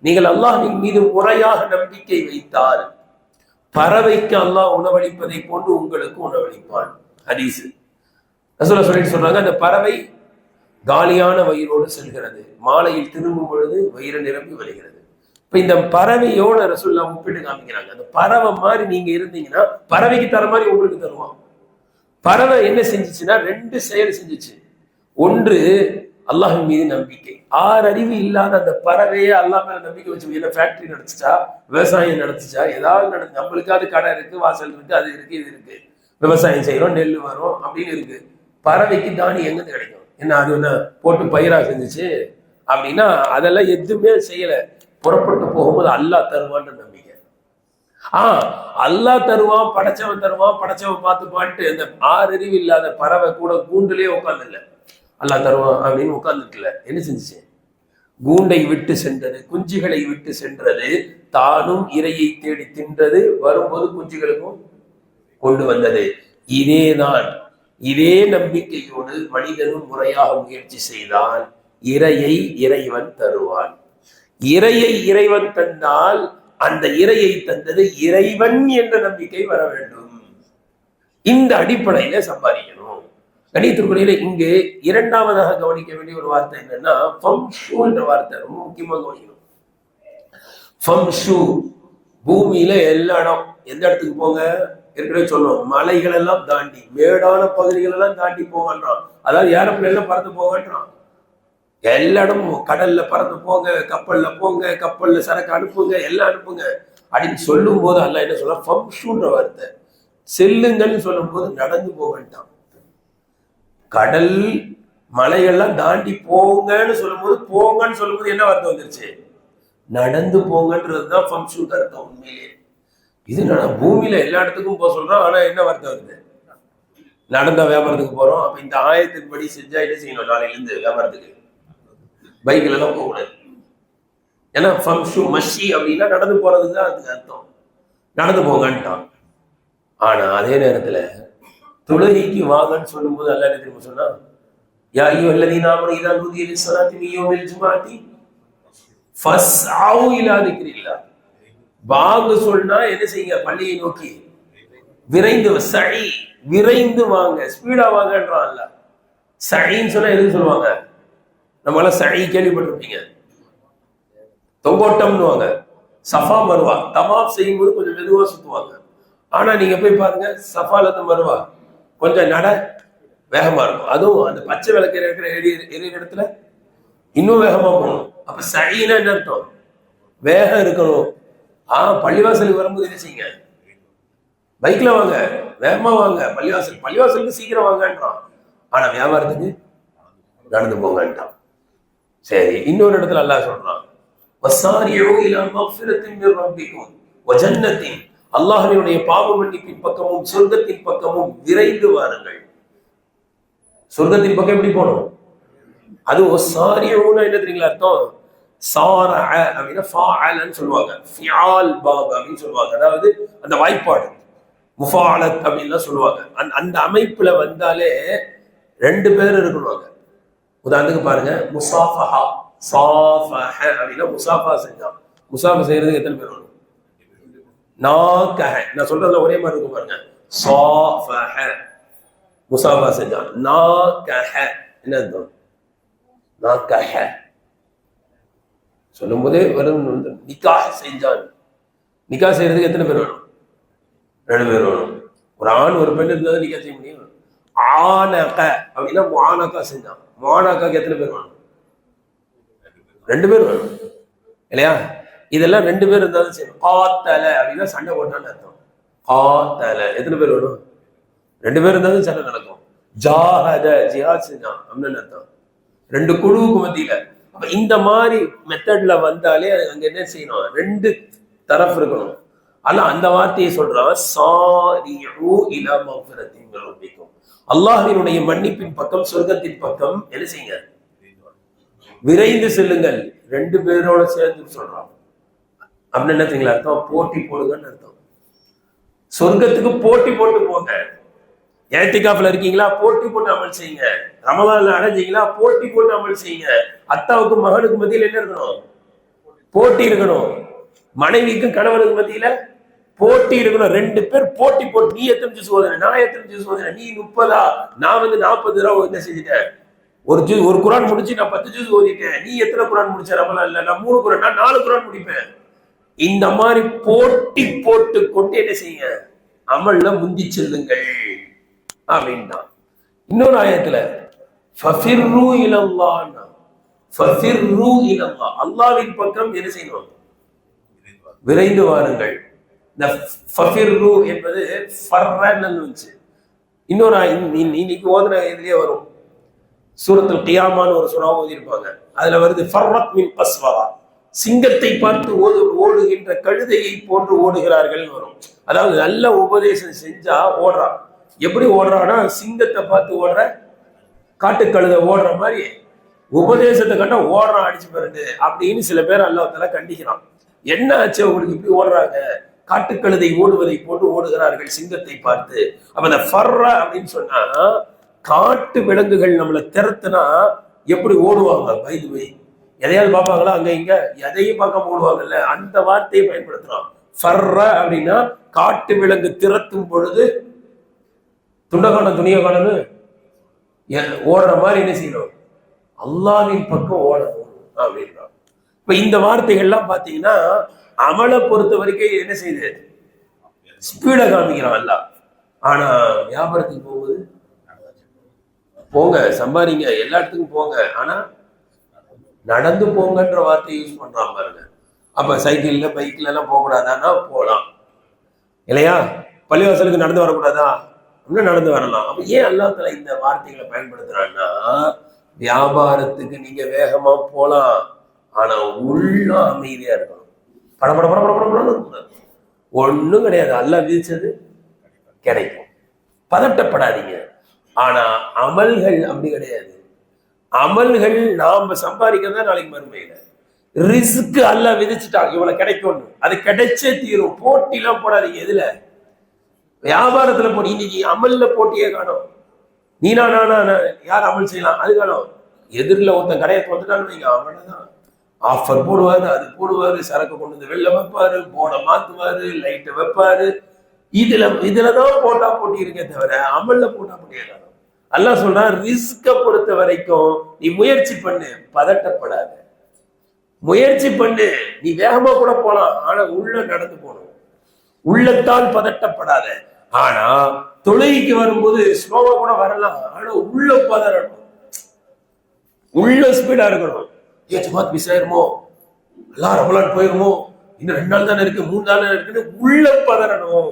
நீங்கள் அல்லாஹ்வின் மீது முறையாக நம்பிக்கை வைத்தால் பறவைக்கு அல்லாஹ் உணவளிப்பதை போன்று உங்களுக்கு உணவளிப்பான். ஹதீஸ் ரசூலுல்லாஹ் சொல்லிட்டு சொல்றாங்க, அந்த பறவை காலியான வயிறோடு செல்கிறது, மாலையில் திரும்பும் பொழுது வயிறு நிரம்பி வருகிறது. இப்ப இந்த பறவையோட ரசூலுல்லாஹ் ஒப்பிட்டு காமிக்கிறாங்க. அந்த பறவை மாதிரி நீங்க இருந்தீங்கன்னா பறவைக்கு தர மாதிரி உங்களுக்கு தருவான். பறவை என்ன செஞ்சிச்சுன்னா ரெண்டு செயல் செஞ்சிச்சு. ஒன்று அல்லாஹின் மீது நம்பிக்கை. 6 அறிவு இல்லாத அந்த பறவையே அல்லாஹ் மேல நம்பிக்கை வச்சு என்ன ஃபேக்டரி நடத்துச்சா, விவசாயம் நடத்துச்சா, ஏதாவது நடத்து. நம்மளுக்கு அது கடை இருக்கு, வாசல் இருக்கு, அது இருக்கு, இது இருக்கு, விவசாயம் செய்யறோம், நெல் வரும் அப்படின்னு இருக்கு. பறவைக்கு தானி எங்கிருந்து கிடைக்கும்? என்ன அது என்ன போட்டு பயிரா செஞ்சிச்சு அப்படின்னா அதெல்லாம் எதுவுமே செய்யல. புறப்பட்டு போகும்போது அல்லாஹ் தருவான்ற நம்பிக்கை. அல்லாஹ் தருவான், படைச்சவன் தருவான், படைச்சவன் பார்த்து பாட்டு அந்த 6 அறிவு இல்லாத பறவை கூட கூண்டுலயே உட்கார்ந்து இல்ல, அல்லாஹ் தருவான் அப்படின்னு உட்கார்ந்துட்டுல என்ன செஞ்சுச்சு? கூண்டை விட்டு சென்றது, குஞ்சுகளை விட்டு சென்றது, தானும் இரையை தேடி தின்றது, வரும்போது குஞ்சுகளுக்கும் கொண்டு வந்தது. இதே நம்பிக்கையோடு மனிதனும் முறையாக முயற்சி செய்தால் இரையை இறைவன் தருவான். இரையை இறைவன் தந்தால் அந்த இரையை தந்தது இறைவன் என்ற நம்பிக்கை வர வேண்டும். இந்த அடிப்படையில சம்பாதிக்கணும். கணித்திற்குறையில இங்கு இரண்டாவதாக கவனிக்க வேண்டிய ஒரு வார்த்தை என்னன்னா, ஃபம்ஷு என்ற வார்த்தை ரொம்ப முக்கியமா கவனிக்கணும். ஃபம்ஷு, பூமியில எல்லா இடம், எந்த இடத்துக்கு போங்க, ஏற்கனவே சொன்னோம், மலைகள் எல்லாம் தாண்டி, மேடான பகுதிகள் எல்லாம் தாண்டி போகன்றான். அதாவது ஏரோப்ளேன்ல பறந்து போகன்றான். எல்லா இடமும் கடல்ல பறந்து போங்க, கப்பல்ல போங்க, கப்பல்ல சரக்கு அனுப்புங்க, எல்லாம் அனுப்புங்க அப்படின்னு சொல்லும் போது அல்லாஹ் என்ன சொல்ல, ஃபம்ஷுன்ற வார்த்தை. செல்லுங்கன்னு சொல்லும் போது நடந்து போகட்டான். கடல் மலைகள்லாம் தாண்டி போங்கன்னு சொல்லும் போது, போங்கன்னு சொல்லும் போது என்ன வார்த்தை வந்துருச்சு? நடந்து போங்கன்றதுதான் ஃபம்ஷுக்கு அர்த்தம். உண்மையிலே இது பூமியில எல்லா இடத்துக்கும் போக சொல்றோம், ஆனா என்ன வார்த்தை வருது? நடந்தா வியாபாரத்துக்கு போறோம். அப்ப இந்த ஆயத்தின் படி செஞ்சா என்ன செய்யணும்? நாளையில இருந்து வியாபாரத்துக்கு பைக்ல எல்லாம் போகக்கூடாது. ஏன்னா ஃபம்ஷு மஷி அப்படின்னா நடந்து போறதுக்கு தான் அதுக்கு அர்த்தம். நடந்து போங்கன்ட்டான். ஆனா அதே நேரத்துல தொழுகைக்கு வாங்கன்னு சொல்லும் போது அல்லாஹ் என்ன தெரியுமா சொன்னா, யா அய்யுஹல்லதீன ஆமனூ இதா நூதிய லிஸ்ஸலாத்தி மின் யௌமில் ஜும்ஆத்தி ஃபஸ்அவு இலா திக்ரில்லாஹ். வாங்க சொன்னா என்ன செய்யுங்க? பள்ளியை நோக்கி விரைந்து, சழி விரைந்து வாங்க, ஸ்பீடா வாங்கன்றான் அல்லாஹ். சழின்னு சொன்னா எதுக்கு சொல்லுவாங்க? நம்மளால சழி கேள்விப்பட்டிருப்பீங்க, தொங்கோட்டம்னுவாங்க. சஃபா மருவா தமாப் செய்யும் போது கொஞ்சம் மெதுவா சுத்துவாங்க. ஆனா நீங்க போய் பாருங்க, சஃபால இருந்து மருவா கொஞ்சம் நட வேகமா இருக்கும். அதுவும் அந்த பச்சை விளக்கு இருக்கிற எரியிற இடத்துல இன்னும் வேகமா போகணும். அப்ப சழினா என்ன அர்த்தம்? வேகம் இருக்கணும். பள்ளிவாசலுக்கு வரும்போது என்ன செய்யுங்க? பைக்ல வாங்க, வேகமா வாங்க. பள்ளிவாசலுக்கு சீக்கிரம் வாங்கன்றான். ஆனா வியாபாரத்துக்கு நடந்து போங்கன்றான். சரி, இன்னொரு இடத்துல அல்லாஹ் சொல்றான், வஸாரிஉ இலா மக்ஃபிரத்தின் மின் ரப்பிக்கும் வ ஜன்னத்தின். அல்லாஹ்வினுடைய பாவ மன்னிப்பின் பக்கமும் சொர்க்கத்தின் பக்கமும் விரைந்து வாருங்கள். சொர்க்கத்தின் பக்கம் எப்படி போகணும்? அது வஸாரிஉனா என்ன தெரியுங்களா அர்த்தம்? சாரஅ அப்படின்னா ஃபாஅலன்னு சொல்லுவாங்க, ஃபிஆல் பாப் அப்படின்னு சொல்லுவாங்க. அதாவது அந்த வாய்ப்பாடு முஃபாஅலத் அப்படின்லாம் சொல்லுவாங்க. அந்த அமைப்புல வந்தாலே 2 பேர் இருக்கணுவாங்க. உதாரணத்துக்கு பாருங்க, முசாஃபஹா, சாஃபஹ அப்படின்னா முசாஃபா செஞ்சான். முசாஃபா செய்யறதுக்கு எத்தனை பேர் வரணும்? நாகஹ, நான் சொல்றதுல ஒரே மாதிரி இருக்கும் பாருங்க. சாஃபஹ முசாஃபா செஞ்சான். நாகஹ என்ன அர்த்தம்? நாகஹ சொல்லும் போதே வரும். நிக்காஹ் செஞ்சான். நிக்காஹ் செய்யறதுக்கு எத்தனை பேர் வேணும்? 2 பேர் வேணும். ஒரு ஆண் ஒரு பெண் இருந்தாலும் நிக்காஹ் செய்ய முடியும். ஆனக அப்படின்னா முஆனகா செஞ்சான். முஆனகாக்கு எத்தனை பேர் வேணும்? 2 பேர் வேணும் இல்லையா? இதெல்லாம் 2 பேர் இருந்தாலும் சரி. காத்தல அப்படின்னா சண்டை போட்டான்னு அர்த்தம். காத்தல எத்தனை பேர் வேணும்? 2 பேர் இருந்தாலும் சண்டை நடக்கும். ஜாஹத ஜிஹாத் செஞ்சான் அப்படின்னு அர்த்தம். 2 குழுவுக்கு மத்தியில. அப்ப இந்த மாதிரி மெத்தட்ல வந்தாலே அங்க என்ன செய்யணும், 2 தரப்பு இருக்கணும். அல்ல அந்த வார்த்தையை சொல்றான், சாரிஉ இலா மக்ஃபிரத்தின் மின் ரப்பிக்கும், அல்லாஹ்வினுடைய மன்னிப்பின் பக்கம், சொர்க்கத்தின் பக்கம் என்ன செய்யுங்க, விரைந்து செல்லுங்கள். 2 பேரோட சேர்ந்து சொல்றான். அப்படின்னு என்ன தெரியுங்களா அர்த்தம், போட்டி போடுங்கன்னு அர்த்தம். சொர்க்கத்துக்கு போட்டி போட்டு போங்க. ஏத்திகாஃப்ல இருக்கீங்களா, போட்டி போட்டு அமல் செய்யுங்க. ரமலான்ல அடைஞ்சீங்களா, போட்டி போட்டு அமல் செய்யுங்க. அத்தாவுக்கும் மகனுக்கு மத்தியில் என்ன இருக்கணும், போட்டி இருக்கணும். மனைவிக்கும் கணவனுக்கு மத்தியில போட்டி இருக்கணும். 2 பேர் போட்டி போட்டு, நீ எத்தனை ஜூஸ் ஓதுன, நான் எத்தனை ஜூஸ் ஓதுன, நீ 30, நான் 40 ரூபா என்ன செஞ்சுட்டேன், ஒரு குரான் முடிச்சு நான் 10 ஜூஸ் ஓதிட்டேன், நீ எத்தனை குரான் முடிச்ச, ரமலான்ல நான் 3 குரான், நான் 4 குரான் முடிப்பேன். இந்த மாதிரி போட்டி போட்டு கொண்டு என்ன செய்யுங்க, அமல்ல முந்தி செல்லுங்கள் அப்படின்னா. இன்னொரு ஆயத்துல ஃபஃபிர்ரு இலல்லாஹ், ஃபஃபிர்ரு இலல்லாஹ், அல்லாஹ்வின் பக்கம் என்ன செய்யணும், விரைந்து வாருங்கள். இந்த ஃபஃபிர்ரு என்பது ஃபர்ரன்னு வந்துச்சு. இன்னொரு இன்னைக்கு ஓதுன இதுலயே வரும், சூரத்துல் கியாமான்னு ஒரு சூரா ஓதி இருப்பாங்க, அதுல வருது ஃபர்ரத் மின் கஸ்வரா, சிங்கத்தை பார்த்து ஓடுகின்ற கழுதையை போன்று ஓடுகிறார்கள் வரும். அதாவது நல்ல உபதேசம் செஞ்சா ஓடுறான். எப்படி ஓடுறான்னா, சிங்கத்தை பார்த்து ஓடுற, காட்டு கழுதை ஓடுற மாதிரி உபதேசத்தை கண்டா ஓடுறான், அடிச்சு பாருங்க அப்படின்னு சில பேர் அல்லாஹ் தஆலா கண்டிக்கிறான். என்ன ஆச்சு உங்களுக்கு இப்படி ஓடுறாங்க, காட்டுக்கழுதை ஓடுவதை போன்று ஓடுகிறார்கள் சிங்கத்தை பார்த்து. அப்ப அந்த ஃபர்ர அப்படின்னு சொன்னா, காட்டு விலங்குகள் நம்மளை திறத்துனா எப்படி ஓடுவாங்க, பயந்து எதையாவது பார்ப்பாங்களா, அங்க இங்க எதையும் பார்க்க ஓடுவாங்கல்ல, அந்த வார்த்தையை பயன்படுத்துறான். ஃபர்ர அப்படின்னா காட்டு விலங்கு திறத்தும் பொழுது துண்டகான துணியகானு ஓடுற மாதிரி என்ன செய்யணும், அல்லாஹ்வின் பக்கம் ஓடணும் அப்படின்றான். இப்ப இந்த வார்த்தைகள்லாம் பாத்தீங்கன்னா அமலை பொறுத்த வரைக்கும் என்ன செய்யுது, ஸ்பீட காமிக்கிறான் அல்லாஹ். ஆனா வியாபாரத்துக்கு போகும்போது போங்க, சம்பாதிங்க, எல்லா இடத்துக்கும் போங்க, ஆனா நடந்து போங்கன்ற வார்த்தையை யூஸ் பண்றான் பாருங்க. அப்ப சைக்கிள்ல பைக்ல எல்லாம் போகக்கூடாதான்னா போகலாம் இல்லையா, பள்ளிவாசலுக்கு நடந்து வரக்கூடாதா, இன்னும் நடந்து வரலாம். அப்ப ஏன் அல்லாஹ் தஆலா இந்த வார்த்தைகளை பயன்படுத்துறான்னா, வியாபாரத்துக்கு நீங்க வேகமா போலாம், ஆனா உள்ள அமைதியா இருக்கணும். படபட படபட படப்பட ஒண்ணும் கிடையாது, அல்லாஹ் விதிச்சது கிடைக்கும், பதட்டப்படாதீங்க. ஆனா அமல்கள் அப்படி கிடையாது. அமல்கள் நாம சம்பாதிக்கிறதா நாளைக்கு மறுமையில ரிஸ்க் அல்லாஹ் விதிச்சுட்டாங்க, இவ்வளவு கிடைக்கும், அது கிடைச்சே தீரும். போட்டி எல்லாம் போடாதீங்க. எதுல, வியாபாரத்துல போட்டி. இன்னைக்கு அமல்ல போட்டியே காணும். நீனா நானா யார் அமல் செய்யலாம் அது காணும். எதிரில் ஒருத்தன் கடையை வந்துட்டான்னு வைங்க, அவனதான் ஆஃபர் போடுவாரு, அது போடுவாரு, சரக்கு கொண்டு வந்து வெளில வைப்பாரு, போர்டை மாத்துவாரு, லைட்டை வைப்பாரு. இதுலதான் போட்டா போட்டி இருக்கே தவிர அமல்ல போட்டா போட்டியே காணும். அல்லாஹ் சொல்றான், ரிஸ்க பொறுத்த வரைக்கும் நீ முயற்சி பண்ணு, பதட்டப்படாத, முயற்சி பண்ணு. நீ வேகமா கூட போலாம், ஆனா உள்ள நடந்து போகணும், உள்ளத்தால் பதட்டப்படாத. ஆனா தொழுகைக்கு வரும்போது ஸ்லோவா கூட வரலாம், ஆனா உள்ள பதறணும், உள்ள ஸ்பீடா இருக்கணும். ஏன் ஜமாத் மிஸ் ஆயிருமோ, எல்லாம் ரமலான் போயிருமோ, இன்னும் 2 நாள் தானே இருக்கு, 3 நாள் இருக்குன்னு உள்ள பதறணும்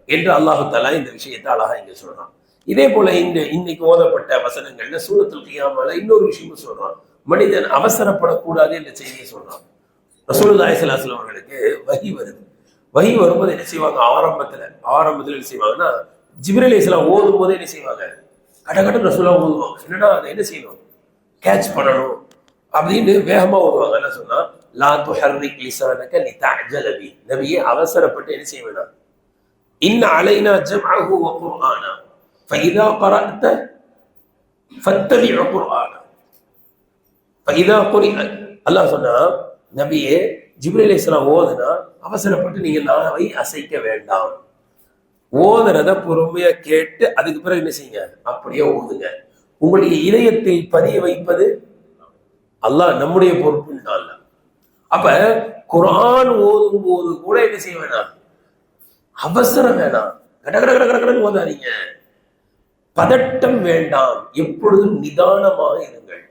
என்று அல்லாஹ் தஆலா இந்த விஷயத்தை அழகா இங்க சொல்றான். இதே போல இன்னைக்கு ஓதப்பட்ட வசனங்கள்ல சூரத்துல் கியாமால இன்னொரு விஷயமும் சொல்றான், மனிதன் அவசரப்படக்கூடாது என்ற செய்தியை சொல்றான். ரசூலுல்லாஹி ஸல்லல்லாஹு அலைஹி வஸல்லம் அவர்களுக்கு வஹி வருது. வஹி வரும்போது என்ன செய்வாங்க, ஆரம்பத்துல என்ன செய்வாங்கன்னா, ஜிப்ரீல் அலைஹிஸ்ஸலாம் ஓதும் போது என்ன செய்வாங்க, கடகட ரசூலா ஓதுவாங்க. என்னன்னா அதை என்ன செய்யணும், கேட்ச் பண்ணணும் அப்படின்னு வேகமா ஓதுவாங்க. என்ன சொன்னா, லா துஹர்ரிக் லிஸானக லிதஅஜல பி, நபியே அவசரப்பட்டு என்ன செய்ய வேண்டாம், இன் அலைனா ஜம்அஹு வ குர்ஆனா ஃபஇதா கரஅத ஃபத்தபிஉ குர்ஆனா ஃபஇதா குரிஅ. அல்லாஹ் சொன்னா, நபியே ஜிப்ரீல் அலைஹிஸ்ஸலாம் ஓதுனா அவசரப்பட்டு நீங்க நாவை அசைக்க வேண்டாம், ஓதுறத பொறுமையா கேட்டு அதுக்கு பிறகு என்ன செய்யுங்க, அப்படியே ஓதுங்க. உங்களுடைய இதயத்தை பதிய வைப்பது அல்லாஹ், நம்முடைய பொறுப்புன்னு அல்ல. அப்ப குர்ஆன் ஓதும் போது கூட என்ன செய்ய வேணாம், அவசரம் வேணாம், கடகட கடகடன்னு ஓதாதீங்க, பதட்டம் வேண்டாம், எப்பொழுதும் நிதானமாக இருங்கள்.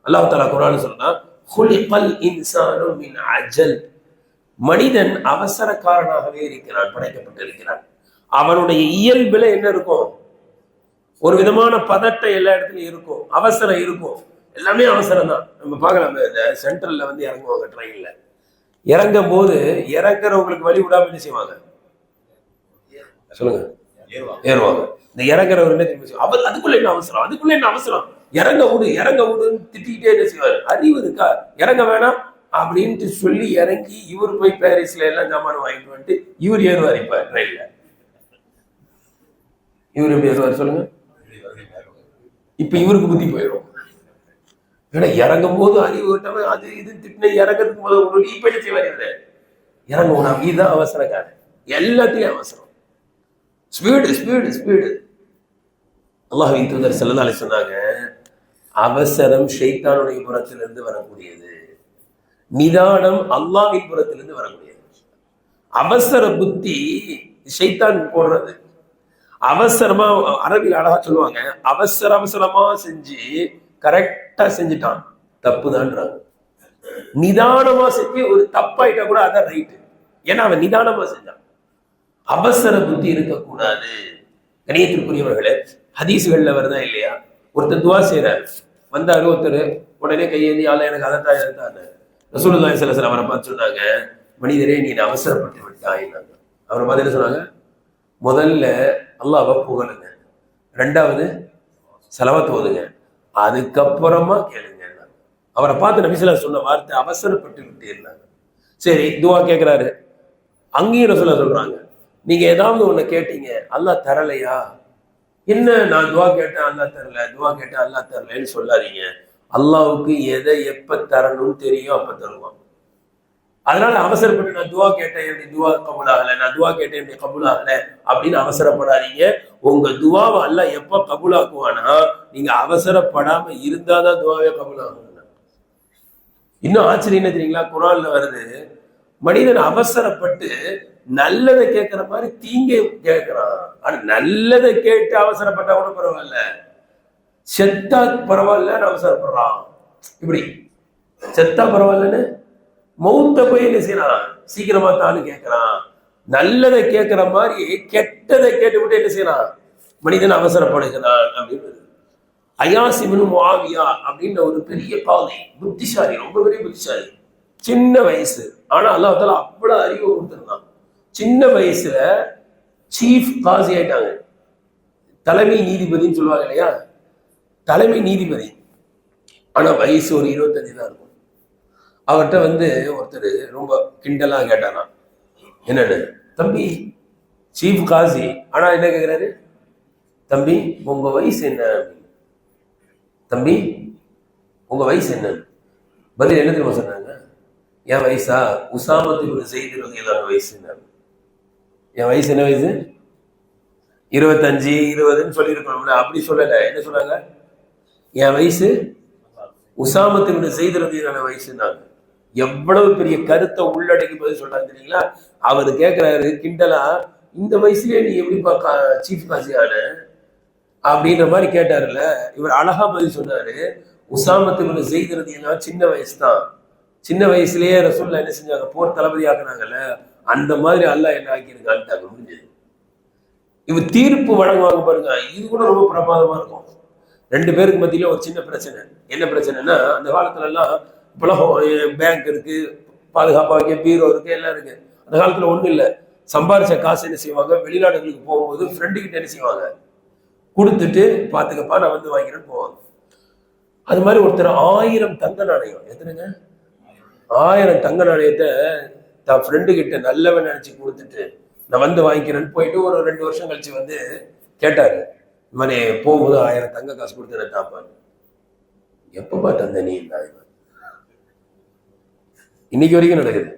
அல்லாஹ் தஆலா குர்ஆன்ல சொன்னா, குலிகல் இன்சானு மின் அஜல், மனிதன் அவசரக்காரனாகவே இருக்கிறான், படைக்கப்பட்டிருக்கிறான். அவனுடைய இயல்புல என்ன இருக்கும், ஒரு விதமான பதட்டம் எல்லா இடத்துலயும் இருக்கும், அவசரம் இருக்கும், எல்லாமே அவசரம் தான். நம்ம பார்க்கலாம், இந்த சென்ட்ரல்ல வந்து இறங்குவாங்க ட்ரெயின்ல, இறங்கும் போது இறங்குறவங்களுக்கு வழி விடாம என்ன செய்வாங்க சொல்லுங்க, ஏறுவாங்க. இந்த இறங்குறவர் என்ன தெரியுமா, அவர் அதுக்குள்ள என்ன அவசரம், அதுக்குள்ள என்ன அவசரம், இறங்க விடு இறங்க விடுன்னு திட்டிக்கிட்டே என்ன செய்வார், அறிவு இருக்கா, இறங்க வேணாம் அப்படின்ட்டு சொல்லி இறங்கி இவர் போய் பாரிஸ்ல எல்லாம் ஜாமான் வாங்கிட்டு வந்துட்டு இவர் ஏறுவார். இப்ப ட்ரெயின்ல இவர் எப்படி ஏறுவார் சொல்லுங்க? இப்ப இவருக்கு புத்தி போயிடும். ஏன்னா இறங்கும் போது அறிவு விட்டவன் அது இது திட்டின, இறங்கிறதுக்கு போது ஒரு இப்ப என்ன செய்வார், இறங்குவோம். இதுதான் அவசரக்காரன், எல்லாத்தையும் அவசரம், ஸ்பீடு ஸ்பீடு ஸ்பீடு. அல்லாஹ்வின் தூதர் ஸல்லல்லாஹு அலைஹி சொன்னாங்க, அவசரம் ஷைத்தானுடைய புறத்திலிருந்து வரக்கூடியது, நிதானம் அல்லாஹ்வின் புறத்திலிருந்து வரக்கூடியது. அவசர புத்தி ஷைத்தான் போடுறது. அவசரமா, அரபில் அழகா சொல்லுவாங்க, அவசர அவசரமா செஞ்சு கரெக்டா செஞ்சுட்டான் தப்புதான்றாங்க. நிதானமா செஞ்சு ஒரு தப்பாயிட்டா கூட அதான் ரைட்டு, ஏன்னா அவன் நிதானமா செஞ்சான். அவசர புத்தி இருக்கக்கூடாது. கணியத்திற்குரியவர்களே, ஹதீஸ்கள்ல வருதா இல்லையா, ஒருத்தர் துவா செய்யறாரு, வந்தாரு ஒருத்தர், உடனே கையேந்தி ஆள எனக்கு அதைத்தான் எடுத்தாங்க. ரசூலுல்லாஹி ஸல்லல்லாஹு அலைஹி வஸல்லம் அவரை பார்த்து சொன்னாங்க, மனிதரே நீ அவசரப்பட்டு விட்டாய். அவரை பார்த்து என்ன சொன்னாங்க, முதல்ல அல்லாஹ்வை புகழுங்க, ரெண்டாவது ஸலவாத் ஓதுங்க, அதுக்கப்புறமா கேளுங்க. அவரை பார்த்து நபி ஸல்லல்லாஹு அலைஹி வஸல்லம் சொன்ன வார்த்தை அவசரப்பட்டு விட்டீர்கள். சரி, துவா கேட்கிறாரு, அங்கேயும் ரசூலுல்லாஹ் சொல்றாங்க, நீங்க ஏதாவது ஒண்ணு கேட்டீங்க அல்லாஹ் தரலையா, என்ன நான் துவா கேட்டேன் அல்லாஹ் தரல, துவா கேட்டேன் அல்லாஹ் தரலன்னு சொல்லாதீங்க. அல்லாஹ்வுக்கு எதை எப்ப தரணும்னு தெரியும், அப்ப தருவான். அதனால அவசரப்பட்டு நான் துவா கேட்டேன் என்னுடைய துவா கபூல் ஆகல, நான் துவா கேட்டேன் என்னுடைய கபூல் ஆகல அப்படின்னு அவசரப்படாதீங்க. உங்க துவாவை அல்லாஹ் எப்ப கபூல் ஆக்குவானா, நீங்க அவசரப்படாம இருந்தாதான் துவாவே கபூல் ஆகும். இன்னும் ஆச்சரியம் என்ன தெரியுங்களா, குர்ஆன்ல வருது, மனிதன் அவசரப்பட்டு நல்லதை கேட்கிற மாதிரி தீங்க கேட்கிறான். ஆனா நல்லதை கேட்டு அவசரப்பட்டா கூட பரவாயில்ல, செத்தா பரவாயில்லன்னு அவசரப்படுறான். இப்படி செத்தா பரவாயில்லன்னு மௌத்த போய் என்ன செய்யறான், சீக்கிரமா தானு கேட்கிறான். நல்லதை கேட்கிற மாதிரி கெட்டதை கேட்டுவிட்டு என்ன செய்யறான், மனிதன் அவசரப்படுகிறான் அப்படின்னு. அயாஸ் இப்னு முஆவியா அப்படின்ற ஒரு பெரிய காதி, புத்திசாலி, ரொம்ப பெரிய புத்திசாலி, சின்ன வயசு, ஆனா அல்லாஹ் தஆலா அவ்வளவு அறிவு கொடுத்திருந்தான். சின்ன வயசுல சீஃப் காசி ஆயிட்டாங்க, தலைமை நீதிபதினு சொல்லுவாங்க இல்லையா, தலைமை நீதிபதி. ஆனா வயசு ஒரு 25 தான் இருக்கும். அவர்கிட்ட வந்து ஒருத்தர் ரொம்ப கிண்டலா கேட்டாராம், என்னன்னு, தம்பி சீஃப் காசி, ஆனா என்ன கேட்கிறாரு, தம்பி உங்க வயசு என்ன, தம்பி உங்க வயசு என்ன? பதில் என்ன தெரியுமா சொன்னாங்க, என் வயசா உசாமத்து இப்னு ஸைத் ரலியல்லாஹு வயசு என்ன? என் வயசு என்ன வயசு, 25 20ன்னு சொல்லியிருக்கணும்ல, அப்படி சொல்லல. என்ன சொன்னாங்க, என் வயசு உசாமத்து இப்னு ஸைத் ரலியல்லாஹு வயசுனாங்க. எவ்வளவு பெரிய கருத்தை உள்ளடக்கி பதில் சொல்றாங்க தெரியுங்களா? அவரு கேட்கிறாரு கிண்டலா, இந்த வயசுலயே நீ எப்படிப்பா சீஃப் காசி ஆன அப்படின்ற மாதிரி கேட்டாருல்ல. இவர் அழகா பதில் சொன்னாரு, உசாமத்து இப்னு ஸைத் ரலியல்லாஹு சின்ன வயசு தான், சின்ன வயசுலயே ரசூலுல்லாஹ் என்ன செஞ்சாங்க, போர் தளபதி ஆக்குனாங்கல்ல, அந்த மாதிரி அல்லாஹ் என்ன ஆக்கியிருக்கான்ட்டாங்க, முடிஞ்சது. இவர் தீர்ப்பு வழங்குவாங்க பாருங்க, இது கூட ரொம்ப பிரமாதமா இருக்கும். 2 பேருக்கு மத்தியில ஒரு சின்ன பிரச்சனை. என்ன பிரச்சனைனா, அந்த காலத்துல எல்லாம் இப்பெல்லாம் பேங்க் இருக்கு, பாதுகாப்பா வைக்க பீரோ இருக்கு, எல்லாம் இருக்கு. அந்த காலத்துல ஒண்ணும் இல்லை, சம்பாரிச்ச காசு என்ன செய்வாங்க, வெளிநாடுகளுக்கு போகும்போது ஃப்ரெண்டு கிட்ட என்ன செய்வாங்க, கொடுத்துட்டு பாத்துக்கப்பா நான் வந்து வாங்கிறேன்னு போவாங்க. அது மாதிரி ஒருத்தர் 1000 தங்க நாணயம், எத்தனைங்க, 1000 தங்க நாணயத்தை தான் ஃப்ரெண்டு கிட்ட நல்லவன் நினைச்சு கொடுத்துட்டு நான் வந்து வாங்கிக்கிறேன்னு போயிட்டு ஒரு 2 வருஷம் கழிச்சு வந்து கேட்டாரு, இந்த மாதிரி போகும்போது 1000 தங்க காசு கொடுத்து தாப்பாரு. எப்பப்பா தந்த நீ? இன்னைக்கு வரைக்கும் நடக்குது.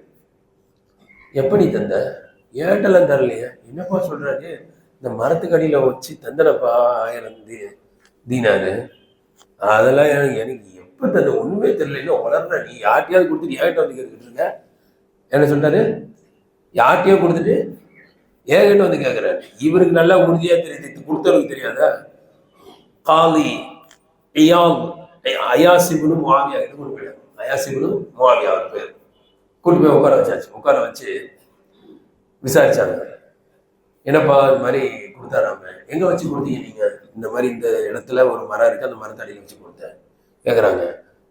எப்ப நீ தந்த? ஏட்டெல்லாம் தரலையே. என்னப்பா சொல்றாரு, இந்த மரத்துக்கடியில வச்சு தந்தனப்பா 1000 தீனாரு. அதெல்லாம் எனக்கு எப்ப தந்த ஒண்ணுமே தெரியல, இன்னும் வளர்ற நீ யார்ட்டையாவது கொடுத்துட்டு ஏகிட்ட வந்து கேட்டுக்கிட்டு இருக்க. என்ன சொல்றாரு, யார்ட்டையோ கொடுத்துட்டு ஏகிட்ட வந்து கேட்கிறாரு. இவருக்கு நல்லா உறுதியா தெரியுது, கொடுத்தவருக்கு தெரியாதா? காலி அயாஸ் இப்னு முஆவியா, இது கூட கிடையாது, அயாஸ் இப்னு முஆவியா அவர் பேர். கூட்டு போய் உட்கார வச்சாச்சு. உட்கார வச்சு விசாரிச்சாங்க, என்னப்பா இது மாதிரி கொடுத்தாராம, எங்க வச்சு கொடுத்தீங்க நீங்க? இந்த மாதிரி இந்த இடத்துல ஒரு மரம் இருக்கு, அந்த மரத்தடியில் வச்சு கொடுத்தேன். கேட்குறாங்க,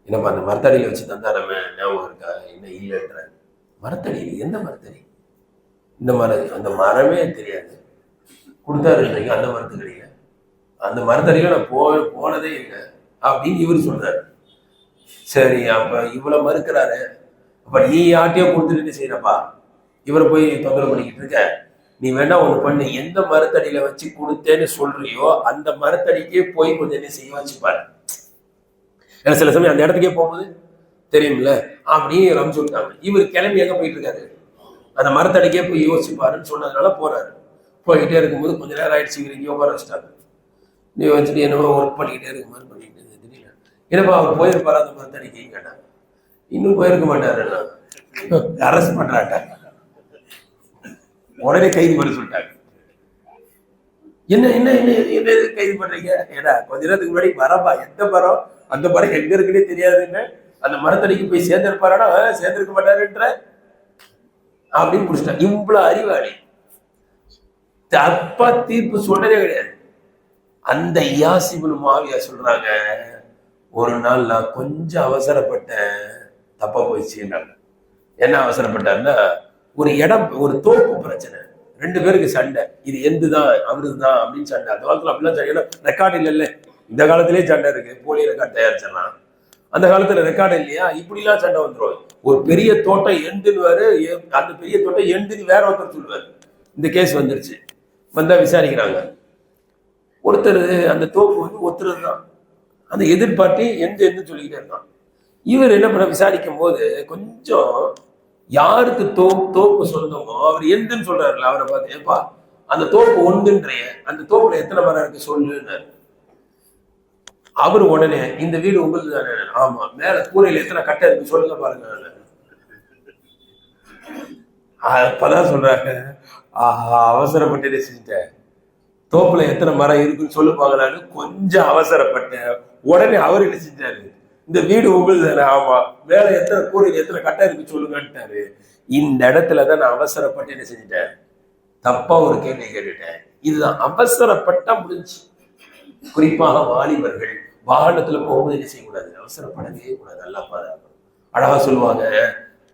என்னப்பா அந்த மரத்தடியில் வச்சு தந்தா நம்ம ஞாபகம் இருக்கா? என்ன இல்லைன்ற. மரத்தடியில் எந்த மரத்தடி? இந்த மரம், அந்த மரமே தெரியாது. கொடுத்தாருன்றீங்க அந்த மரத்துக்கடியில, அந்த மரத்தடியில நான் போனதே இல்லை அப்படின்னு இவர் சொல்றாரு. சரி, அப்ப இவ்வளவு மறுக்கிறாரு, அப்ப நீ யார்ட்டையோ கொடுத்துட்டு என்ன செய்யறப்பா இவரை போய் தொந்தரவு பண்ணிக்கிட்டு இருக்க? நீ வேணா ஒண்ணு பண்ணு, எந்த மரத்தடியில வச்சு கொடுத்தேன்னு சொல்றியோ அந்த மரத்தடிக்கே போய் கொஞ்சம் என்ன செய்ய வச்சுப்பாரு. ஏன்னா சில சமயம் அந்த இடத்துக்கே போகும்போது தெரியும்ல அப்படின்னு ரம்சு விட்டாங்க. இவர் கிளம்பி எங்க போயிட்டு இருக்காரு, அந்த மரத்தடிக்கே போய் யோசிச்சுப்பாருன்னு சொன்னதுனால போறாரு. போய்கிட்டே இருக்கும்போது கொஞ்ச நேரம் ஆயிடுச்சு, இவர் இங்கே உட்கார வச்சுட்டாங்க. நீ வச்சுட்டு என்னவோ ஒர்க் பண்ணிக்கிட்டே இருக்க மாதிரி பண்ணிட்டு திடீர்னு, என்னப்பா அவர் போயிருப்பாரு அந்த மரத்தடிக்கு கேட்டாங்க. இன்னும் போயிருக்க மாட்டாரு, அரெஸ்ட் பண்றாட்டாங்க, உடனே கைது பண்ண சொல்லிட்டாங்க. என்ன என்ன என்ன என்ன கைது பண்றீங்க? ஏடா கொஞ்ச நேரத்துக்கு முன்னாடி மரம்பா, எந்த மரம், அந்த மரம் எங்க இருக்குன்னே தெரியாதுன்னு அந்த மரத்தடிக்கு போய் சேர்ந்திருப்பாரா? சேர்ந்திருக்க மாட்டாருன்ற அப்படின்னு புடிச்சிட்டாங்க. இவ்வளவு அறிவாளி, தப்பா தீர்ப்பு சொன்னதே கிடையாது. அந்த யாசிபுல் மாவியா சொல்றாங்க, ஒரு நாள் நான் கொஞ்சம் அவசரப்பட்டேன், தப்பா போயிடுச்சுன்றாங்க. என்ன அவசரப்பட்டாருன்னா, ஒரு இடம், ஒரு தோப்பு பிரச்சனை, 2 பேருக்கு சண்டை, இது எந்துதான் அவருக்கு தான் அப்படின்னு சண்டை. அந்த காலத்துல அப்படிலாம் சண்டை, ரெக்கார்டு இல்லைல்ல, இந்த காலத்திலேயே சண்டை இருக்கு, போலி ரெக்கார்டு தயாரிச்சிடலாம். அந்த காலத்துல ரெக்கார்டு இல்லையா, இப்படிலாம் சண்டை வந்துடும். ஒரு பெரிய தோட்டம் எந்துன்னு, அந்த பெரிய தோட்டம் எந்துன்னு வேற ஒருத்தர் சொல்லுவாரு. இந்த கேஸ் வந்துருச்சு, வந்தா விசாரிக்கிறாங்க. ஒருத்தர் அந்த தோப்பு ஒருத்தர் தான், அந்த எதிர்பார்ட்டி எந்து சொல்லிக்கிட்டே இருக்கான். இவர் என்ன பண்ண விசாரிக்கும் போது கொஞ்சம் யாருக்கு தோப்பு சொந்தமோ அவர் எந்துன்னு சொல்றாருல, அவரை பார்த்து, ஏப்பா அந்த தோப்பு ஒன்றுன்றைய, அந்த தோப்புல எத்தனை மரம் இருக்கு சொல்லுன்னாரு. அவரு உடனே, இந்த வீடு உங்களுக்கு தானே? ஆமா. மேல கூரையில எத்தனை கட்டை இருக்கு சொல்லுங்க பாருங்க. அப்பதான் சொல்றாங்க, ஆஹா அவசரப்பட்டு செஞ்சுட்டேன், தோப்புல எத்தனை மரம் இருக்குன்னு சொல்லு பாக்கலான்னு கொஞ்சம் அவசரப்பட்டேன். உடனே அவர் என்ன செஞ்சாரு, இந்த வீடு உங்களுக்கு தானே? ஆமா. மேல எத்தனை கூரையில எத்தனை கட்டை இருக்கு சொல்லுங்கன்ட்டாரு. இந்த இடத்துலதான் நான் அவசரப்பட்டு என்ன செஞ்சுட்டேன், தப்பா ஒரு கேள்வி கேட்டுட்டேன். இதுதான் அவசரப்பட்டா முடிஞ்சு. குறிப்பாக வாலிபர்கள் வாகனத்துல போகும்போது என்ன செய்யக்கூடாது, அவசரப்படவே கூடாது. நல்லா பாதுகாக்கணும். அழகா சொல்லுவாங்க,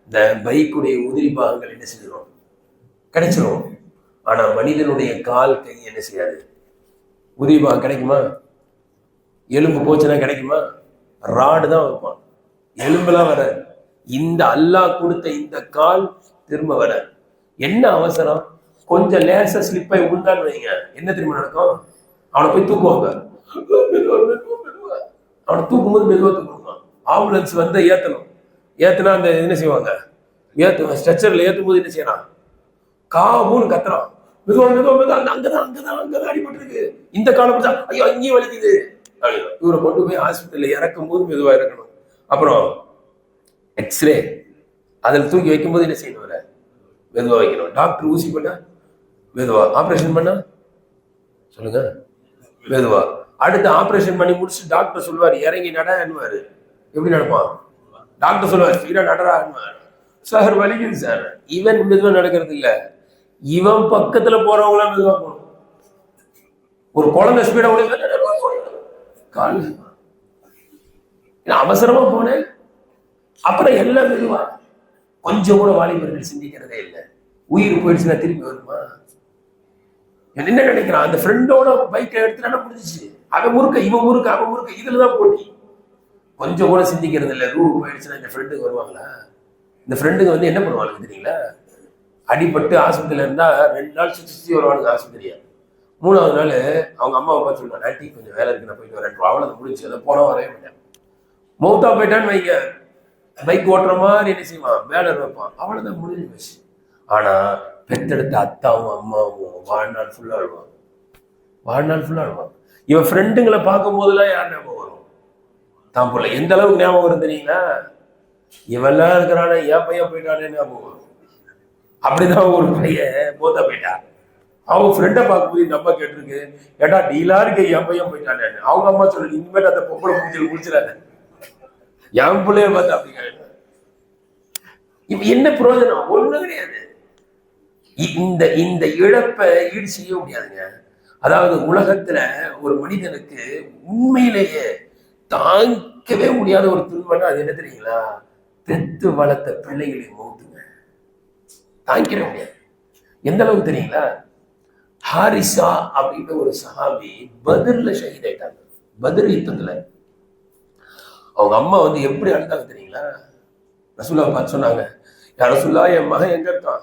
இந்த பைக்குடைய உதிரி பாகங்கள் என்ன செஞ்சிடும், கிடைச்சிடும். ஆனா மனிதனுடைய கால் கை என்ன செய்யாது, உதிரி பாகம் கிடைக்குமா? எலும்பு போச்சுன்னா கிடைக்குமா? ராடு தான் வைப்பான், எலும்பெல்லாம் வர. இந்த அல்லாஹ் கொடுத்த இந்த கால் திரும்ப வர. என்ன அவசரம், கொஞ்சம் லேசா ஸ்லிப் ஆகி உண்டான்னு வைங்க, என்ன திரும்ப நடக்கும், அவனை போய் தூக்குவாங்க. அவனை தூக்கும்போது மெதுவா தூக்கணும். ஆம்புலன்ஸ் வந்து ஏத்தணும், ஏத்துனா அந்த என்ன செய்வாங்க, ஸ்ட்ரெச்சர்ல ஏத்தும் போது என்ன செய்யறான், காபூன்னு கத்துறான், மெதுவா மெதுவா மெதுவா, அங்கதான் அடிபட்டு இருக்கு, இந்த காலம் ஐயோ அங்கேயும் வலிக்குது. இவரை கொண்டு போய் ஹாஸ்பிட்டல்ல இறக்கும் போது மெதுவா இறக்கணும். அப்புறம் எக்ஸ்ரே அதில் தூக்கி வைக்கும் போது என்ன செய்யணும், வர மெதுவா வைக்கணும். டாக்டர் ஊசி பண்ணா மெதுவா, ஆப்ரேஷன் பண்ணா சொல்லுங்க மெதுவா. அடுத்து ஆப்ரேஷன் பண்ணி முடிச்சு டாக்டர் சொல்லுவார் இறங்கி நடவாரு. எப்படி நடப்பான், டாக்டர் சொல்லுவார் ஸ்பீடா நடரான்வார். சார் வலிக்குது சார். இவன் மெதுவா நடக்கிறது இல்ல, இவன் பக்கத்துல போறவங்களாம் மெதுவா போகணும். ஒரு குழந்தை ஸ்பீடா கால் அவசரமா போனேன், அப்புறம் எல்லாம் மெதுவா. கொஞ்சம் கூட வாலிபர்கள் சிந்திக்கிறதே இல்லை. உயிர் போயிடுச்சுன்னா திரும்பி வருமா? என்ன நினைக்கிறான், அந்த ஃப்ரெண்டோட பைக்கை எடுத்துட்டா முடிஞ்சிச்சு, அவன் முறுக்க இவன் முறுக்க அவன் முறுக்க, இதுலதான் போட்டி. கொஞ்சம் கூட சிந்திக்கிறது இல்லை. ரூ போயிடுச்சுன்னா இந்த ஃப்ரெண்டுக்கு வருவாங்களா? இந்த ஃப்ரெண்டுங்க வந்து என்ன பண்ணுவாங்க தெரியுங்களா, அடிபட்டு ஆஸ்பத்திரியில இருந்தா 2 நாள் சுற்றி வருவானுங்க ஆஸ்பத்திரியா. 3ஆவது நாள் அவங்க அம்மாவை பார்த்து சொல்லுவாங்க, ஆண்டி கொஞ்சம் வேலை இருக்கு நான் போயிட்டு வரேன், அவ்வளவு முடிஞ்சு அதை போன வரவே மாட்டேன். மௌத்தா போயிட்டான்னு வைங்க, பைக் ஓட்டுற மாதிரி என்ன செய்வான், பேனர் வைப்பான், அவ்வளவுதான் முடிஞ்சு போச்சு. ஆனா பெத்தெடுத்த அத்தாவும் அம்மாவும் வாழ்நாள் ஃபுல்லா அழுவாங்க, வாழ்நாள் ஃபுல்லா அழுவாங்க. இவன் ஃப்ரெண்டுங்களை பார்க்கும் போதெல்லாம் யார் ஞாபகம் வரும், தான் போல. எந்த அளவுக்கு ஞாபகம் வரும் தெரியுங்களா, இவெல்லாம் இருக்கிறானே என் பையன் போயிட்டானே ஞாபகம் வரும். அப்படிதான் ஒரு பையன் மௌத்தா போயிட்டான். அவங்க ஃப்ரெண்டை பார்க்கும்போது இந்த அம்மா கேட்டிருக்கு, ஏடா டீலா இருக்க என் பையன் போயிட்டானே. அவங்க அம்மா சொல்லு, இனிமேட்டு அந்த பொம்பளை முடிச்சிடாத, என் பிள்ளைய பார்த்து அப்படி கேட்டு இப்ப என்ன பிரயோஜனம், ஒண்ணும் கிடையாது. இந்த இழப்பை ஈடு செய்ய முடியாதுங்க. அதாவது உலகத்துல ஒரு மனிதனுக்கு உண்மையிலேயே தாங்கவே முடியாத ஒரு துன்பம்னா அது என்ன தெரியுங்களா? பெத்து வளர்த்த பிள்ளைகளை மௌத்துங்க. தாங்கிக்கவே முடியாது. எந்த அளவுக்கு தெரியுங்களா? ஹாரிசா அப்படின்ற ஒரு சஹாபி பத்ர்ல ஷஹீத் ஆயிட்டாங்க. பத்ர் யுத்தத்துல அவங்க அம்மா வந்து எப்படி அழுதாங்க தெரியுங்களா? ரசூலா பார்த்து சொன்னாங்க, யார் ரசூலா, என் மகன் எங்க இருக்கான்,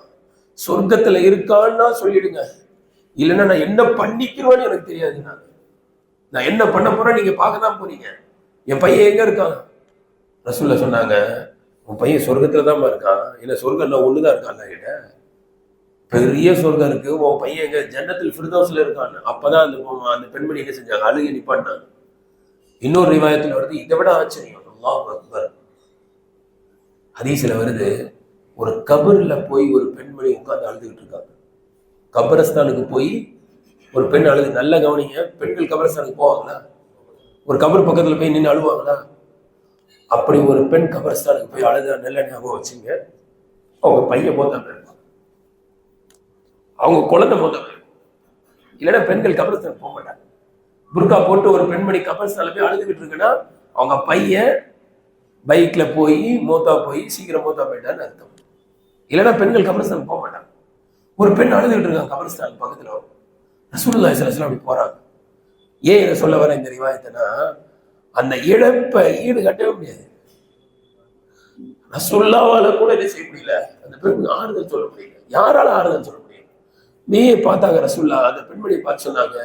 சொர்க்கத்துல இருக்கான்னா சொல்லிடுங்க, இல்லைன்னா நான் என்ன பண்ணிக்கிறோன்னு எனக்கு தெரியாது, நான் என்ன பண்ண போறேன் நீங்க பார்க்கதான் போறீங்க, என் பையன் எங்க இருக்கான். ரசூலா சொன்னாங்க, உன் பையன் சொர்க்கத்துலதான் இருக்கான். இல்ல சொர்க்கம் நான் ஒண்ணுதான் இருக்கான் கிட்ட, பெரிய சொர்க்கம் இருக்கு, உன் பையன் எங்க ஜன்னத்தில் ஃபிர்தௌஸ்ல இருக்கான். அப்பதான் அந்த பெண்மணி என்ன செஞ்சாங்க, அழுகி நிப்பாட்டினாங்க. இன்னொரு ரிவாயத்துல வருது, இதை விட ஆச்சரியம், அல்லாஹ் அக்பர், ஹதீஸ்ல வருது, ஒரு கபர்ல போய் ஒரு பெண்மணி உட்கார்ந்து அழுதுகிட்டு இருக்காங்க. கபரஸ்தானுக்கு போய் ஒரு பெண் அழுது, நல்ல கவனிங்க, பெண்கள் கபரஸ்தானுக்கு போவாங்களா? ஒரு கபர் பக்கத்துல போய் நின்று அழுவாங்களா? அப்படி ஒரு பெண் கபரஸ்தானுக்கு போய் அழுத நல்ல ஞாபகம் வச்சுங்க, அவங்க பையன் போதாம இருப்பாங்க, அவங்க குழந்தை போதாம இருக்கும். இல்லைன்னா பெண்கள் கபரஸ்தானுக்கு போக மாட்டாங்க. புர்கா போட்டு ஒரு பெண்மணி கபரஸ்தான்ல போய் அழுதுகிட்டு இருக்குன்னா அவங்க பையன் பைக்ல போய் மூத்தா போய் சீக்கிரம் மூத்தா போயிட்டான்னு அர்த்தம். இல்லைன்னா பெண்கள் கபரஸ்தான் போக மாட்டாங்க. ஒரு பெண் அழுதுகிட்டு இருக்காங்க கபரஸ்தான் பக்கத்துல, ரசூலுல்லாஹி ஸல்லல்லாஹு அலைஹி வஸல்லம் அப்படி போறாங்க. ஏன் இதை சொல்ல வர இந்த ரிவாயத்தைனா, அந்த இழப்பை ஈடு கட்டவே முடியாது. ரசூலுல்லாஹ்வால கூட இதை செய்ய முடியல, அந்த பெண்ணுக்கு ஆறுதல் சொல்ல முடியல. யாரால ஆறுதல் சொல்ல முடியும்? நீ பார்த்தாங்க ரசூலுல்லாஹ் அந்த பெண்மணியை பார்த்து சொன்னாங்க,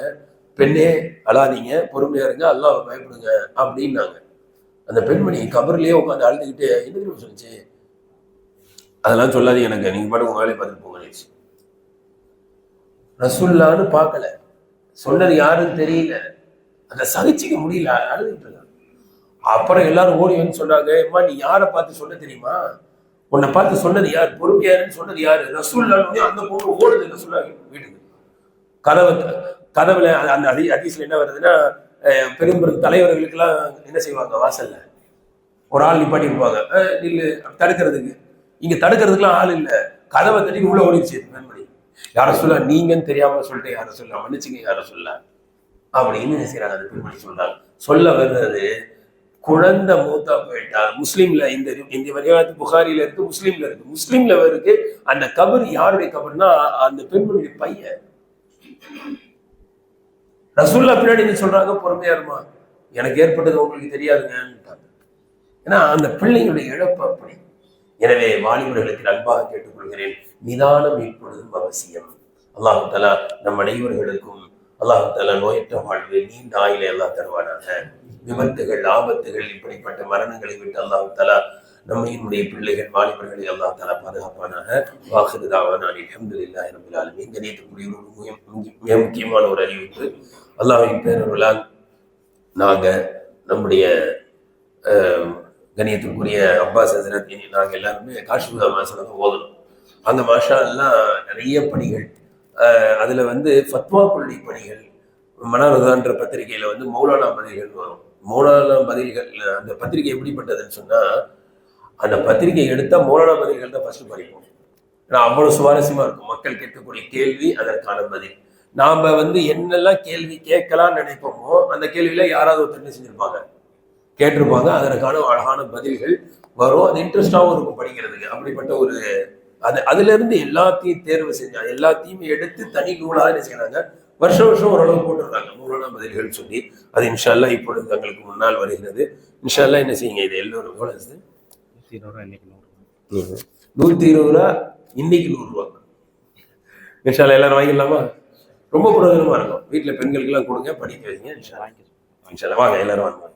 பெண்ணே அழாதீங்க, பொறுமையா இருங்க, அல்லாஹ்வை பயப்படுங்க அப்படின்னாங்க. அந்த பெண்மணி கபர்லயே உட்காந்து அழுதுகிட்டு என்ன தெரியுமா சொல்லிச்சு, அதெல்லாம் சொல்லாதீங்க எனக்கு, நீங்க பாட்டு உங்க வேலையை பார்த்துட்டு போங்க. ரசூலுல்லாஹ்னு பார்க்கல, சொன்னது யாருன்னு தெரியல, அதை சகிச்சுக்க முடியல, அழுதுட்டு இருக்காங்க. அப்புறம் எல்லாரும் ஓடி வந்து சொன்னாங்க, அம்மா நீ யாரை பார்த்து சொன்ன தெரியுமா, உன்னை பார்த்து சொன்னது யார், பொறுமையாருன்னு சொன்னது யாரு, ரசூலுல்லாஹ். அந்த பொண்ணு ஓடுது ரசூலுல்லாஹ் வீட்டுக்கு. கதவுல அந்த ஹதீஸ்ல என்ன வருதுன்னா, பெரும் பெரும் தலைவர்களுக்கு எல்லாம் என்ன செய்வாங்க, வாசல்ல ஒரு ஆள் நிப்பாட்டி இருப்பாங்க, நில்லு தடுக்கிறதுக்கு. இங்க தடுக்கிறதுக்குலாம் ஆள் இல்ல, கதவை தட்டி உள்ள ஓடிடுச்சு பெண்மணி. யார சொல்ல, நீங்கன்னு தெரியாம சொல்லிட்டு யார சொல்ல, மன்னிச்சுங்க யார சொல்ல அப்படின்னு என்ன செய்யறாங்க, அந்த பெண்மணி சொல்றாங்க. சொல்ல வர்றது, குழந்தை மூத்தா போயிட்டா, முஸ்லீம்ல இந்த வரியாத்து புகாரில இருக்கு, முஸ்லீம்ல இருக்கு. முஸ்லீம்ல இருக்கு அந்த கபர் யாருடைய கபர்னா அந்த பெண்மணியுடைய பையன். ரசூலுல்லாஹ் பின்னாடி என்ன சொல்றாங்க, பொறுமையா இருமா, எனக்கு ஏற்பட்டது உங்களுக்கு தெரியாதுங்க. ஏன்னா அந்த பிள்ளைங்களுடைய இழப்பு அப்படி. எனவே வாலிபர்களுக்கு அன்பாக கேட்டுக்கொள்கிறேன், நிதானம் இப்பொழுதும் அவசியம். அல்லாஹ் தஆலா நம் அனைவர்களுக்கும் அல்லாஹ் தஆலா நோயற்ற வாழ்வு, நீண்ட ஆயுளை அல்லாஹ் தருவானாக. விபத்துகள், ஆபத்துகள், இப்படிப்பட்ட மரணங்களை விட்டு அல்லாஹ் தஆலா நம்முடைய பிள்ளைகள் வாலிபர்களை அல்லாஹ் தஆலா பாதுகாப்பானாக. வாஹிரு தஅவானா அல்ஹம்துலில்லாஹி ரப்பில் ஆலமீன். கணியத்துக்குரிய மிக முக்கியமான ஒரு அறிவிப்பு, அல்லாஹ்வின் பேரருளால் நாங்க நம்முடைய கணியத்திற்குரிய அப்பாஸ் ஹஸரத் நாங்கள் எல்லாருமே காஷ்மீர் மாசம் ஓதணும். அந்த மாஷா எல்லாம் நிறைய பணிகள், அதுல வந்து ஃபத்வாக்களுடைய பணிகள், மனாரதான்ற பத்திரிகையில வந்து மௌலானா பதில்கள் வரும். மௌலானா பதில்கள் அந்த பத்திரிகை எப்படிப்பட்டதுன்னு சொன்னா, அந்த பத்திரிகை எடுத்தா மௌலானா பதில்கள் தான் ஃபர்ஸ்ட் படிப்போம். ஏன்னா அவ்வளவு சுவாரஸ்யமா இருக்கும். மக்கள் கேட்கக்கூடிய கேள்வி, அதற்கான பதில். நாம வந்து என்னெல்லாம் கேள்வி கேட்கலாம்னு நினைப்போமோ அந்த கேள்வியில யாராவது ஒருத்தர் செஞ்சிருப்பாங்க, கேட்டிருப்பாங்க, அதற்கான அழகான பதில்கள் வரும். அது இன்ட்ரெஸ்டாகவும் இருக்கும் படிக்கிறதுக்கு. அப்படிப்பட்ட ஒரு அதுல இருந்து எல்லாத்தையும் தேர்வு செஞ்சாங்க, எல்லாத்தையும் எடுத்து தனி நூலாக என்ன செய்யறாங்க, வருஷம் வருஷம் ஓரளவு போட்டுருக்காங்க நூலான பதில்கள் சொல்லி. அது இன்ஷா அல்லாஹ் இப்பொழுது தங்களுக்கு முன்னால் வருகிறது. இன்ஷா அல்லாஹ் என்ன செய்யுங்க, இது எல்லோரும் எவ்வளவு 120 ரூபா, இன்னைக்கு 100 ரூபா. இன்ஷா அல்லாஹ் எல்லாரும் வாங்கிடலாமா? ரொம்ப பிரயோஜனமா இருக்கும். வீட்டுல பெண்களுக்கு எல்லாம் கொடுங்க, படிக்க வைங்க. இன்ஷா அல்லாஹ் வாங்க, எல்லாரும் வாங்க.